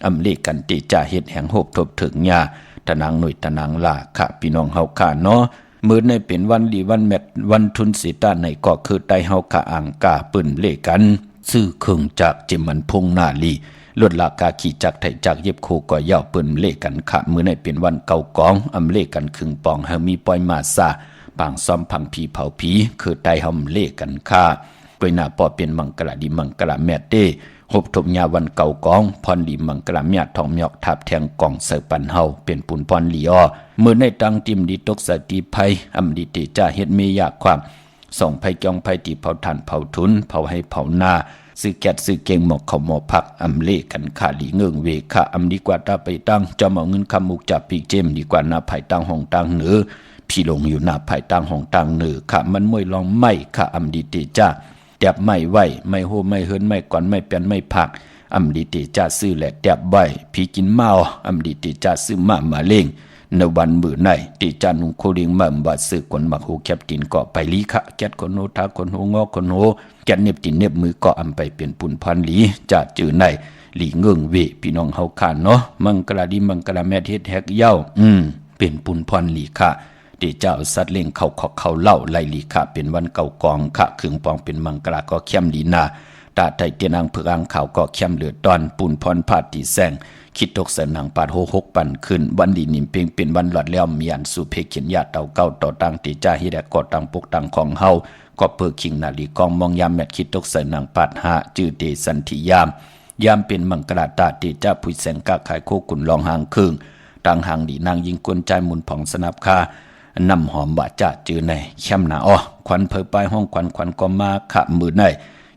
อำเลกันติจ่าเฮ็ดแห่งโฮบทบถึกยาตะหนังหน่วยตะหนังลาค่ะพี่น้องเฮากะเนาะมื้อในเป็นวันดีวันแมทวันทุนสีตาในก็คือไตเฮากะอ่างกาปืนเลกันซื้อเครื่องจากเจมันพงนาลีลดราคาขี่จักรไถจากเย็บโคก็ยาวปืนเลกันค่ะมื้อในเป็นวันเก่ากองอำเลกันครึ่งปองเฮามีปอยมาซาบางซ้อมพังผีเผาผีคือไตเฮาเลกันค่ะกวยหน้าปอเป็นมังกรดีมังกรแมตเต้หบทบยาวันเก่ากองพรดีมังกรเมียทองมยอกทับแทงกองเสือปันเฮาเป็นปุนพรลีอเมื่อในตังติมดีตกสติภัยอำดิติจ่าเฮ็ดเมยากความส่งภัยจองภัยตีเผาถ่านเผาทุนเผาให้เผาหน้าซื้อแกดซื้อเก่งหมอกเขาหมอพักอำเลกันขาหลีเงืองเวคะอำดีกว่าตาไปตั้งจอมเอาเงินคำมุกจับปีเจมดีกว่าหน้าภัยตั้งห้องตั้งเหนือพี่ลงอยู่หน้าภัยตั้งห้องตั้งเหนือค่ะมันมวยลองไม่ค่ะอำดิติจ่าแตบไม่ไหวไม่โหไม่เฮินไม่ก่อนไม่เปลี่ยนไม่ผักอำดิติจ่าซื้อแหละแตบใบผีกินเมาอำดิติจ่าซื้อมาเล่งในวันมื้อไหนติจานุงโคลิงมาบาซื้อคนมักโหแคบตินเกาะไปลีคะแกดคนโหทาคนโหงอคนโหแกดเน็บตินเน็บมือเกาะอำไปเป็นปุ่นพันหลีจะจื้อในหลีเงิงเวพี่น้องเฮาคานเนาะมังกราดีมังกราแม่เฮ็ดแฮกเย้าเป็นปุ่นพันหลีคะที่เจ้าสัตว์เล่งเขาเล่าไล่ลีคะเป็นวันเก่ากองคะครึ่งปองเป็นมังกราก็เข้มลีนาตาไทยเตียนางเผือกข่าวก็เข้มเหลือตอนปุ่นพรพาดที่แซงคิดตกเสนังปาด6ปันขึ้นวันดีนิมเพียงเป็นวันหลอดแล้วมีอันสู่เพเขียนญาติเต่าเก้าต่อตังติจ่าฮิแดกอตังปกตังของเฮาก็เปิดคิงนาลีกองมองยามแมทคิดตกเสนังปาด5จื้อเตสันทิยามเป็นมังกราตาติจ่าผู้แสงกะขายโคกุนลองหางครึ่งตังหางดีนางยิงกวนใจมุนผ่องสนับคานำหอมบาจ่าจื้อในเข้มหนาควันเผยปลายห้องควันก็มาขะมือใน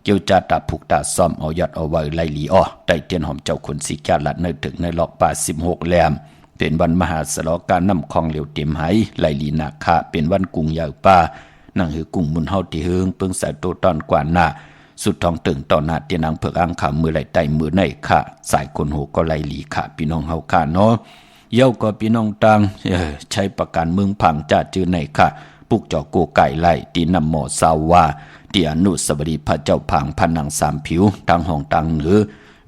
เกี่ยวจาตาผูกตาซ่อมเอายอดเอาไว้ไล่หลีไต่เตียนหอมเจ้าคนสีแก่ลัดในถึงในหลอกป่า16แหลมเป็นวันมหาสลอการนำคองเหลียวเต็มไหไล่หลีนาคาเป็นวันกุงยาวป่านั่งหือกุงมุนเฮาที่เฮืองเปิงสายโตตอนกว่าหน้าสุดทองตึงต่อหน้าเตียนางเผือกอ่างขามือไหลไต่มือในค่ะสายคนโหก็ไล่หลีค่ะพี่น้องเฮาค่ะเนาะเย้าก็พี่น้องตังใช้ประกันเมืองผังจ่าจื้อในค่ะปุกจอโกไก่ไล่ตีนำหมอสาวาที่อนุสาวรีย์พระเจ้าผางพันนังสามผิวทางห้องตังเหนือ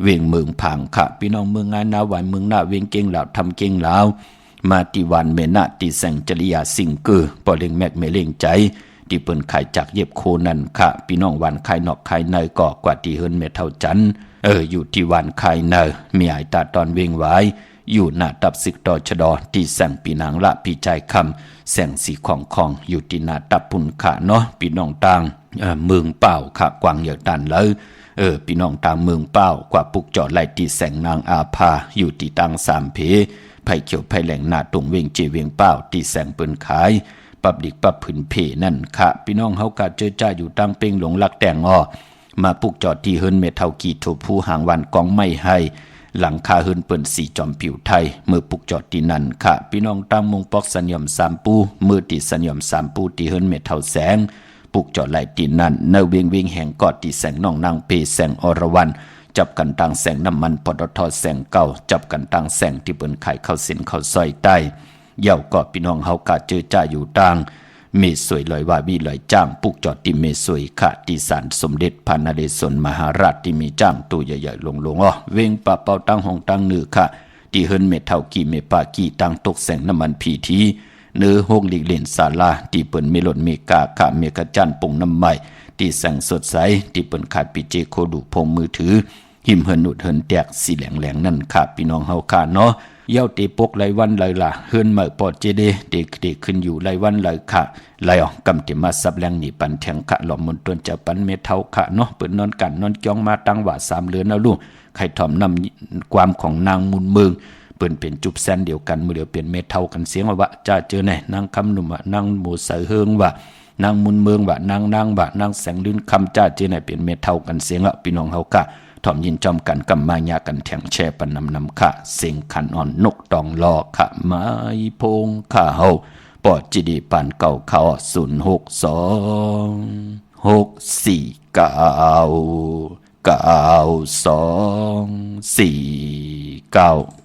เวียงเมืองผังค่ะพี่น้องเมืองงานนาไหวเมืองหน้าเวียงเก่งเหล่าทำเก่งเหล่ามาติวันเมนาติแสงจริยาสิงเกอปอเล็งแมกเมเล่งใจที่เปิ้นขายจากเย็บโคนั่นค่ะพี่น้องวันขายนอกขายในก่อกว่าที่เฮินเมเท่าจันอยู่ที่วันขายในมีไอตาตอนเวียงไว้อยู่หน้าตับศึกต่อชดอที่แสงปีนางละปีใจคำแสงสีของอยู่ที่หน้าตับปุ่นขาเนาะพี่น้องต่างเมืองเป้าค่ะกวางเหยื่อตันเลยพี่น้องต่างเมืองเป้ากว่าปุกจอดไล่ที่แสงนางอาภาอยู่ที่ตัง3 เพไผ่เขียวไผ่แหลงหน้าตรงเวียงเจเวียงเป้าที่แสงเปิ้นขายปับดิกปับผืนเพนั่นค่ะพี่น้องเฮากะเจอจ้าอยู่ตังเป้งหลงลักแต่งมาปุกจอดที่เฮินเมเท่ากีโทผู้หางวันกองไม่ให้หลังคาเฮินเปิ้นสีจอมผิวไทยเมื่อปุกจอดที่นั่นค่ะพี่น้องตั้งมงปอกสัญญม3 ปูมือติสัญญม3 ปูที่เฮินเมเท่าแสงปุกจอดไหลตีนั่นเนเวียงแห่งกอดที่แสงน้องนางเพแสงอรวรรณจับกันตังแสงน้ำมันปตทแสงเก่าจับกันตังแสงที่เปิ้นขายข้าวเส้นข้าวซอยใต้เย่าก็พี่น้องเฮากะเจอจ้าอยู่ตังเมสวยลอยว่าวีลอยจ้างปุกจอดที่เมสวยค่ะที่ศาลสมเด็จพระนเรศวรมหาราชที่มีจ้างตัวใหญ่ๆลงเวงปะเป่าตั้งห้องตั้งนือค่ะที่เฮินเมเท่ากี่เมปากี่ตั้งตกแสงน้ำมันพีทีเนื้อห้องหลีกเล่นศาลาที่เปิ้นเมลอนเมกาค่ะเมกะจันปงน้ำใหม่ที่แสงสดใสที่เปิ้นขายปีเจโคดูพงมือถือหิมเฮินนุดเฮินแตกสีแหลงนั่นค่ะพี่น้องเฮาค่ะเนาะเย้าเตปกไรวันไรล่ะเฮินเมื่อปอดเจเดเด็กขึ้นอยู่ไรวันไรค่ะไรกำเตมาซับแรงหนีปันแทงค่ะหล่อมนตวนจะปันเมเท่าค่ะเนาะเปิ้นนอนกันนอนจ้องมาตั้งว่า3 เรือนนะลูกใครถ่อมนำความของนางมุนเมืองเ เปิ้นเป็นจุบแซนเดียวกันมื้อเดียวเป็นเม็ดเท่ากันเสียงว่าจ้าเจอแน่นางคำหนุ่มว่านางหมูใส่เฮิงว่านางมุนเมืองว่านางว่านางแสงลื่นคำจ้าเจอแน่เป็นเม็ดเท่ากันเสียงพี่น้องเฮากะถ่อมยินจอมกันกำมายากันแทงแช่ปันนำค่ะเสียงขันอ่อนนกตองลอค่ะไม้พงค่ะเฮาปอดจีดีปานเก่าเขา06246499249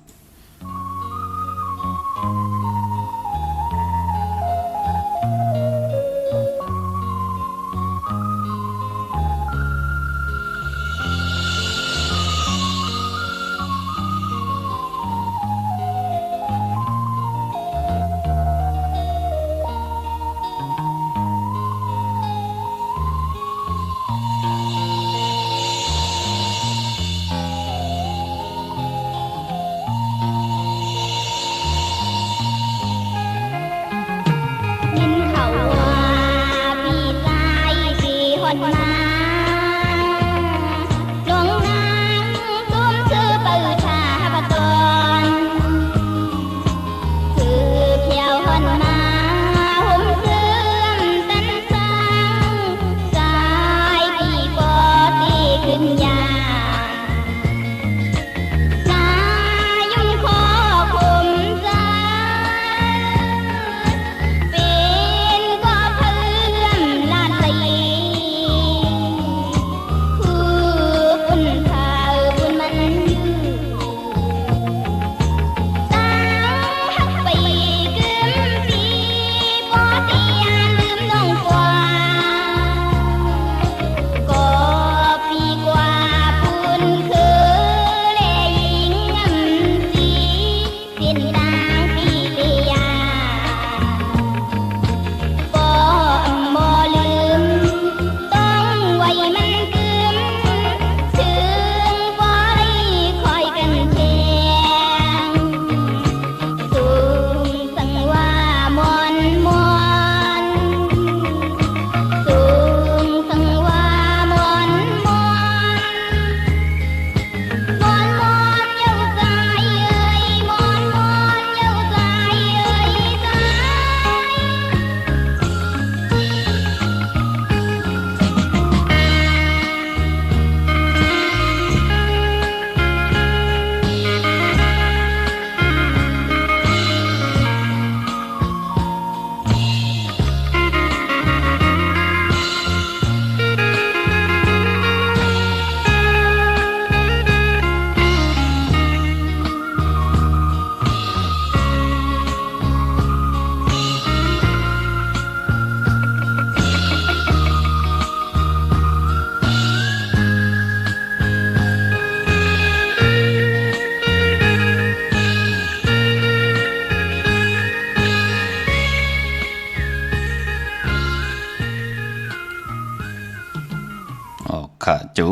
ค่ะจุ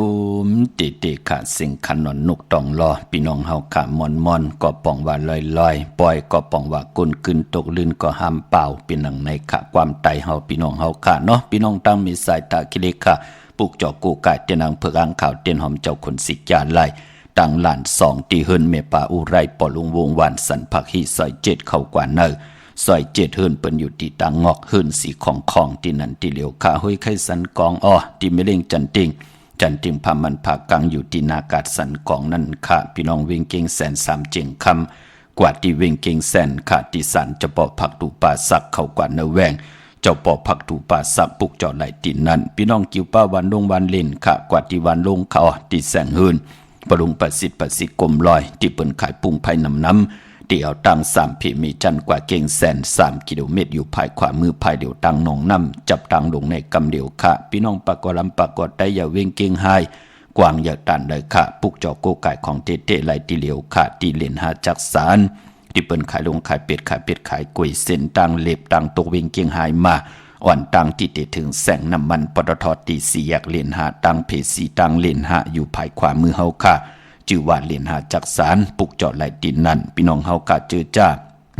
มติค่ะสิ่งขันนอนนกตองรอพี่น้องเฮาค่ะมอนก็ป้องว่าลอยปล่อยก็ป้องว่ากุนกึนตกลื่นก็ห้ามเปล่าเป็นหนังในค่ะความไตเฮาพี่น้องเฮาค่ะเนาะพี่น้องตั้งมีสายตาคิเลค่ะปลูกจอกูกายเตียนางเผือกอ่างข่าวเตียนหอมเจ้าคนสิจานไล่ตังหลาน2ตีเฮินเมป่าอุไรปอลุงวงหวานสันผักฮีซอย7เข้ากว่าเนอซอย7เฮินเปิ้นอยู่ที่ตังงอกเฮินสีของที่นั่นที่เหลียวค่ะห้อยไข่สันกองอ้อที่ไม่เล่งจันติงพามันผากังอยู่ที่นากาศสันกองนั่นค่ะพี่น้องเวงเก่งแสน3เจงคำกว่าที่เวงเก่งแสนค่ะที่สันจะปอผักตูป่าสักเข้ากว่าเนแวงเจ้าปอผักตูป่าสักปุกจอดไหลตินนั้นพี่น้องกิ้วป้าวันลงวันเล่นค่ะกว่าที่วันลงเขาที่แสงหืนปรุงประสิทธิ์กลมลอยที่เปิ้นขายปุ้งไผ่น้ำที่เอาตัง3พิมีจันกว่าเก่งแสน3กิโลเมตรอยู่ภายขวามือภายเดียวตังหนองน้ำจับตังลงในกำเดียวค่ะพี่น้องปากลำปากดได้อย่าเว้งเก่งหายกวางอย่าตันเลยค่ะปุกจอโกไก่ของเตไหลที่เหลียวค่ะที่เล่นหาจักสารที่เปิ้นขายลงขายเป็ดขายกล้วยเส้นตังเล็บตังตกเว้งเก่งหายมาอ่อนตังที่เตถึงแสงน้ำมันปตทตี4แยกเล่นหาตังเพสีตังเล่นหาอยู่ภายขวามือเฮาค่ะจื่อว่าเล่นหาจักสารปุกจอดไหลดินนั่นพี่น้องเฮากะเจอจ้า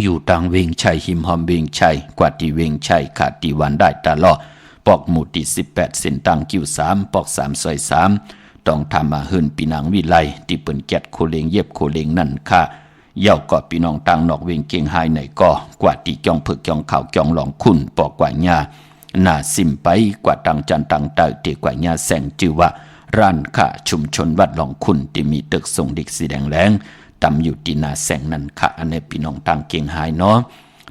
อยู่ตังเวงชัยหิมหอมเวงชัยกว่าที่เวงชัยขาดที่วันได้ตลอดปอกหมู่ที่18เส้นตังกิ้ว3ปอก3ซอย3ต้องทำมาหืนปีนางวิไลที่เปิ้นแกดโคเลงเย็บโคเลงนั่นค่ะ เย่าก็พี่น้องต่างนอกเวงเกียงไฮไหนก็กว่าตีจองเผือกจองข่าวจองหลองคุณปอกกว่าญาหน้าซิมไปกว่าตังจันตังเตอตีกว่าญาแสงจือว่าร้านค้าชุมชนวัดหลองคุณที่มีตึกส่งเด็กสีแดงแรงตำอยู่ที่หน้าแสงนั่นค่ะอันนี้พี่น้องต่างเกียงไฮเนาะ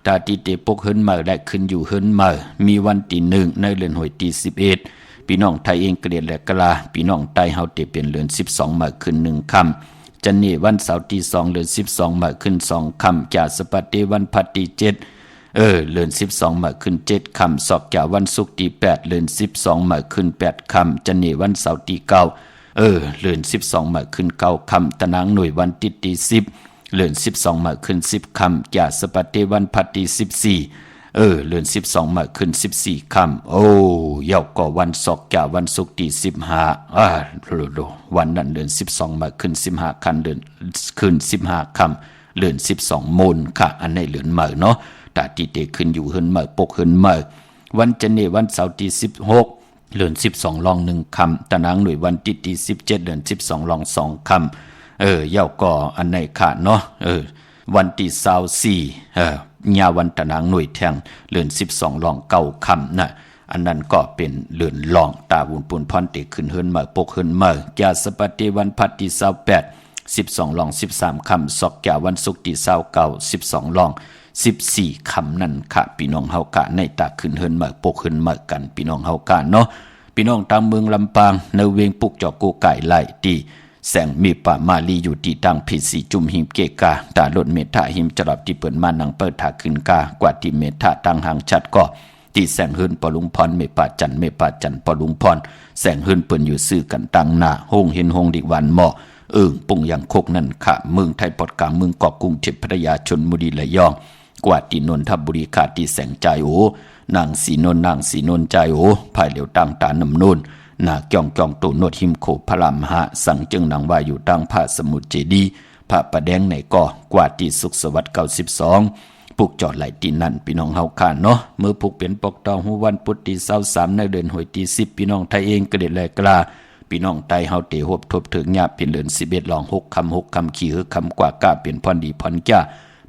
ตาตีเตปกเฮิรนมาได้ขึ้นอยู่เฮิรนมามีวันที่1ในเดือนหวยที่11พี่น้องไทยเองเกลียดและกลาพี่น้องไทยเฮาเตเป็นเดือน12มาขึ้น1ค่ำจันนี่วันเสาร์ที่2เดือน12มาขึ้น2ค่ำจากสปัตติวันพัดที่7เดือน12มาขึ้น7ค่ำศอกจากวันศุกร์ที่8เดือน12มาขึ้น8ค่ำจันนี่วันเสาร์ที่9เดือน12มาขึ้น9ค่ำตะนางหน่วยวันที่10เดือน12มาขึ้น10ค่ำจากสปัตติวันพัดที่14เดือน12มาขึ้น14ค่ำโอ้เย่าก็วันศอกจากวันศุกร์ที่15วันนั้นเดือน12มาขึ้น15ค่ำเดือนขึ้น15ค่ำเดือน12โมนค่ะอันนี้เดือนใหม่เนาะตาที่เตขึ้นอยู่เฮิรนใหม่ปกเฮิรนใหม่วันจันทร์วันเสาร์ที่16เดือน12ลอง1ค่ำตะนางหน่วยวันที่17เดือน12ลอง2ค่ำเย่าก็อันไหนค่ะเนาะวันที่24ญาวันตะนางหน่วยแทงเดือน12ลอง9ค่ำน่ะอันนั้นก็เป็นเดือนลองตาบุญปุนพรเตขึ้นเฮิรนใหม่ปกเฮิรนใหม่ยาสปัตติวันพัดที่28 12ลอง13ค่ำศอกยาวันศุกร์ที่29 12ลอง14คำนั่นค่ะพี่น้องเฮากะในตาขึ้นเฮิรนมาปกขึ้นมากันพี่น้องเฮากะเนาะพี่น้องตามเมืองลำปางในเวียงปุกจอกโกไก่ไล่ตีแสงมีป่ามาลีอยู่ที่ตังผิดสีจุ่มหิมเกกาตาลดเมทะหิมจรับที่เปิดมานังเปิดถาขึ้นกากว่าที่เมทะตังหางชัดก็ที่แสงเฮิรนปอลุงพรเมป่าจันปอลุงพรแสงเฮิรนเปิ้นอยู่ซื้อกันตังหน้าโฮงเห็นโฮงดิวันหม้อปุ่งอย่างโคกนั่นค่ะเมืองไทยปอดกลางเมืองเกาะกรุงเทพพัทยาชลบุรีระยองกว่าที่นนทบุรีขาดที่แสงใจโอนางสีนนใจโอภายเหลียวตั้งตานำนูนนาเกี่ยงตูนวดหิมโขพระรามหะสั่งจึงนางว่าอยู่ตั้งพระสมุทรเจดีพระประแดงในก่อกว่าที่สุขสวัสดิ์92ปุกจอดไหลตีนั่นพี่น้องเฮาข้านเนาะเมื่อปุกเป็นปกตองหูวันพุธที่23ในเดือนหวยที่10พี่น้องไทยเองกระเด็ดแลกลาพี่น้องไตเฮาเตหบทบถึงญาเป็นเดือน11ลอง6คำขี่คำกว่ากล้าเป็นพรดีพรจ้า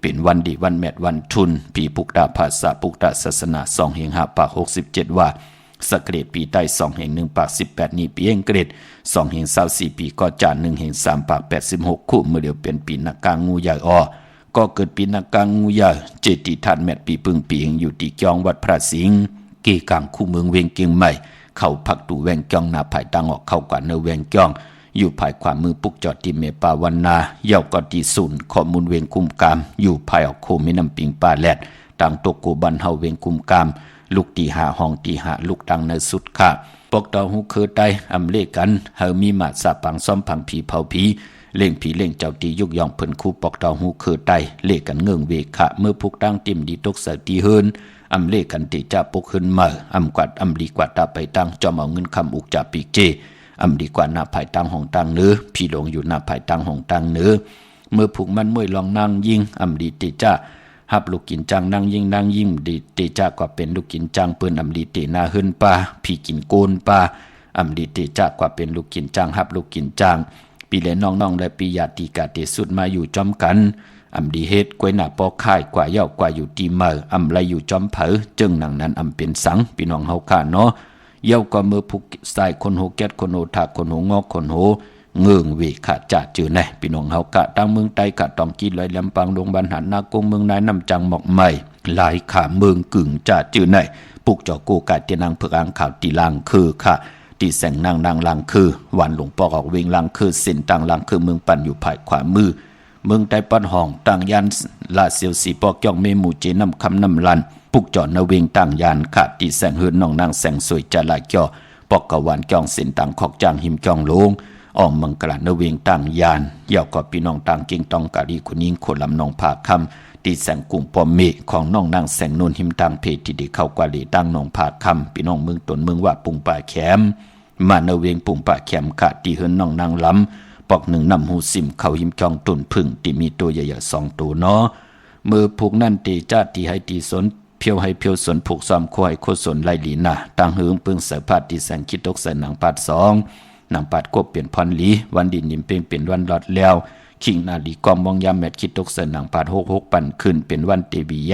เป็นวันดีวันแมดวันทุนปีปุกดาภาษาปุกดาศาสนา2แห่ง5ปาก67ว่าสกเกตปีใต้2แห่ง1ปาก18นี้ปีเองเกรด2แห่ง24ปีก็จาน1แห่ง3ปาก86คู่เมื่อเดียวเป็นปีนักกางงูใหญ่ก็เกิดปีนักกางงูใหญ่เจติทันแมดปีปึงปีเองอยู่ที่จองวัดพระสิงห์เกกางคู่เมืองเวียงเกียงใหม่เข้าพักตูแวงจ้องนาภายตังออกเข้ากว่าเนแวงจ้องอยู่ภายขวามือปุกจอดที่เมปาวันนาเย่าก็ที่ศูนย์ข้อมูลเวียงคุมกามอยู่ภายออกโคมิน้ำปิงปาแลดต่างตกโกบันเฮาเวียงคุมกามลูกตีหาห้องตีหาลูกตังในสุดค่ะปกตอหูคือไตอำเลกันเฮามีมาสาปังซ้อมผังผีเผาผีเล่งผีเล่งเจ้าตียุกยองเพิ่นคู่ปกตอหูคือไตเลกันเงื่องเวขะเมื่อพุกตั้งติ่มดีตกเสตีเฮินอำเลกันติจะปกขึ้นมาอำกวาดอำลีกวาดตาไปตั้งจอมเอาเงินคำอุกจ่าปีกเจอำดีกว่าหน้าภายตังห้องตังเนื้อพี่หลงอยู่หน้าภายตังห้องตังเนื้อเมื่อผูกมันมวยลองนั่งยิงอำดีติจ้าฮับลูกกินจังนั่งยิงดีติจ้าก็เป็นลูกกินจังเปิ้นอำดีติหน้าหึนปลาพี่กินโกนปลาอำดีติจ้าก็เป็นลูกกินจังฮับลูกกินจังปีเลน้องและปีญาติกาเตสุดมาอยู่จอมกันอำดีเฮ็ดกวยหน้าปอค่ายกว่าเย้ากว่าอยู่ตีเมออำไรอยู่จอมเผอจึงหนังนั้นอำเป็นสังพี่น้องเฮาข้าเนาะเย้าก็มือผูกสายคนโหแก๊ดคนโหถากคนโหงอกคนโหเงื่องเวขาจ่าจือแน่พี่น้องเฮากะตั้งเมืองไตกะตองกีลอยลำปางดงบันหันนากงเมืองนายน้ำจังหมอกใหม่หลายขาเมืองกึ่งจ่าจือแน่ปุกจอโกกะเตนางเผือกอ่างข่าวตีลางคือค่ะตีแสงนางลางคือวันหลวงปอกออกเวงลางคือเส้นต่างลางคือเมืองปั่นอยู่ภายขวามือเมืองไตปันห้องต่างยันลาเซียวสีปอกย่องเมหมู่เจน้ำคำน้ำลันปุกจอดนเวงต่างยานขาดตีแสงเฮือนน้องนางแสงสวยจะลายจ่อปอกกะวานจ้องเส้นต่างขอกจางหิมจ้องลงอ้อมเมืองกลาดนเวงต่างยานเย่าก็พี่น้องต่างเก่งต้องกะลีคุณยิงคนลำนองผาคำตีแสงกุ่มปอมเมของน้องนางแสงนูนหิมต่างเพที่ได้เข้ากว่าลีตั้งนองผาคำพี่น้องเมืองตนเมืองว่าปุงป่าแขมมานเวงปุงป่าแขมขาดตีเฮือนน้องนางล้ำปอกหนึ่งนำหูซิมเขาหิมจ้องตุนพึ่งที่มีตัวใหญ่ๆ2ตัวเนาะมือผูกนั่นตีจ้าตีให้ตีสนเพียวให้เพียวสนผูกซ้อมควายโคสนไล่ลีน่ะตั้งหืงปึงเสือพาดที่แสงคิดตกใส่หนังปาด2หนังปาดกบเปลี่ยนพรลีวันดินยิ้มเพ่งเปลี่ยนวันหลอดแล้วเข ขิงนาลีกอมมองยามแมดคิดตกเสนังปาด66ปั่นขึ้นเป็นวันเตบีย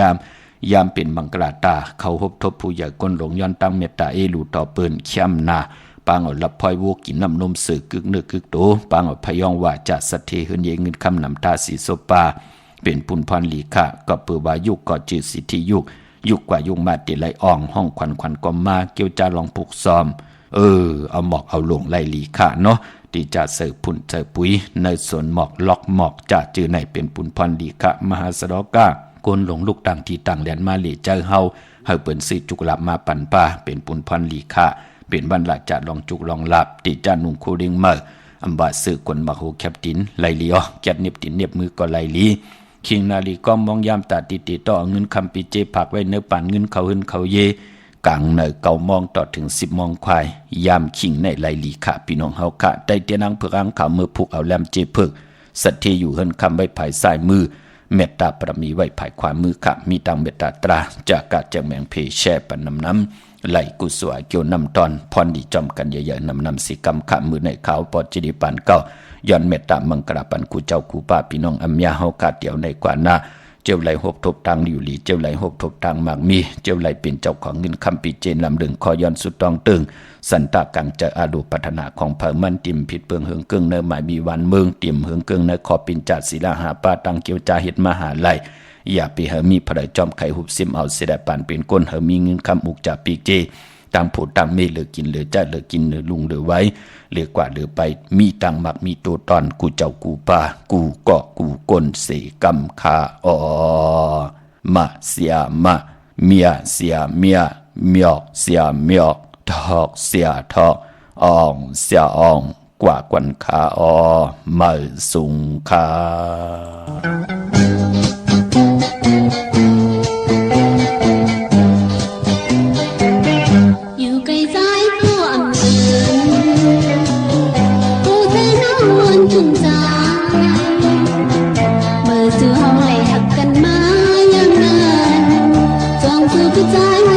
ามเป็นมังกราตาเขาพบทบผู้ใหญ่ก้นหลงย้อนตั้งเมตตาเอลูต่อเปิ้นเข้มนาปางเอารับพลอยวัวกินน้ำนมสื่อกึกเนื้อกึกโตปางเอาพยองว่าจะสัตเทหืนเยเงินคำนำตาสีโซปาเป็นปุนพรลีค่ะก็เปือว่ายุกก็จืดสิทธิยุกกว่ายุงมาติไหลอ่องห้องควันก็มาเกี่ยวจาลองผูกซ้อมเอาหมอกเอาลงไล่ลีค่ะเนาะที่จะเสิร์ฟพุ่นเสิร์ฟปุ๋ยในส่วนหมอกล็อกหมอกจะจือในเป็นปุนพรลีค่ะมหาสดอกาโกนหลงลูกต่างที่ต่างแดนมาเลเจอเฮาเปิ้นซื้อจุกลับมาปั่นป้าเป็นปุนพรลีค่ะเป็นบรรลักจะลองจุกลองหลับติจานุ่งคูริงเมออัมบาซื้อกวนบักโฮแคปตินไลลีอแกดเน็บตินเน็บมือก็ไลลีคิงนาลีก็มองยามตาติต่อเงินคำปีเจผักไว้เนื้อป่านเงินเขาหึนเขาเยกลางเนอเก่ามองต่อถึง10มองควายยามคิงในไลลีค่ะพี่น้องเฮาค่ะได้เตียนังเพื่ออังข่าวมือผูกเอาแลมเจเพิกสัตเทอยู่เฮินคำไว้ภายซ้ายมือเมตตาประมีไว้ภายขวามือค่ะมีตังเมตตาตราจากกาจากแมงเพแช่ปันน้ำไหลกุสวยเกี่ยวนำตอนพรดีจอมกันเยอะๆนำสิกรรมขะมือในขาวปอดจิริปันเก้าย้อนเมตตามังกราปันกูเจ้ากูป้าพี่น้องอัมยาเฮากาเดียวในกว่าหน้าเจ้าไหลหกทบตังอยู่หลีเจ้าไหลหกทบตังมากมีเจ้าไหลเป็นเจ้าของเงินคำปีเจนลำดึงคอย้อนสุดตองตึงสันตากังจะอาดูพัฒนาของเผ่ามันติ่มผิดเปิงเฮืองเกิงเนื้อหมายมีวันเมืองติ่มเฮืองเกิงเนื้อขอปินจัดศิลาหาป้าตังเกียวจาเฮ็ดมหาไลอย่าไปเฮมีพระจอมไข่หุบซิมเอาเสด็จปานเป็นก้นเฮมีเงินคำอุกจากปีเจตามผูดตามเมเหลือกินเหลือจ้าเหลือกินเหลือลุงเหลือไว้เหลือกว่าเหลือไปมีตังหมักมีตัวตอนกูเจ้ากูป่ากูเกาะกูก้นเสกำคามาเสียมาเมียเสียเมียเมียเสียเมียทอกเสียทอกอ่องเสียอ่องกว่ากวนขามาสุงคาHãy subscribe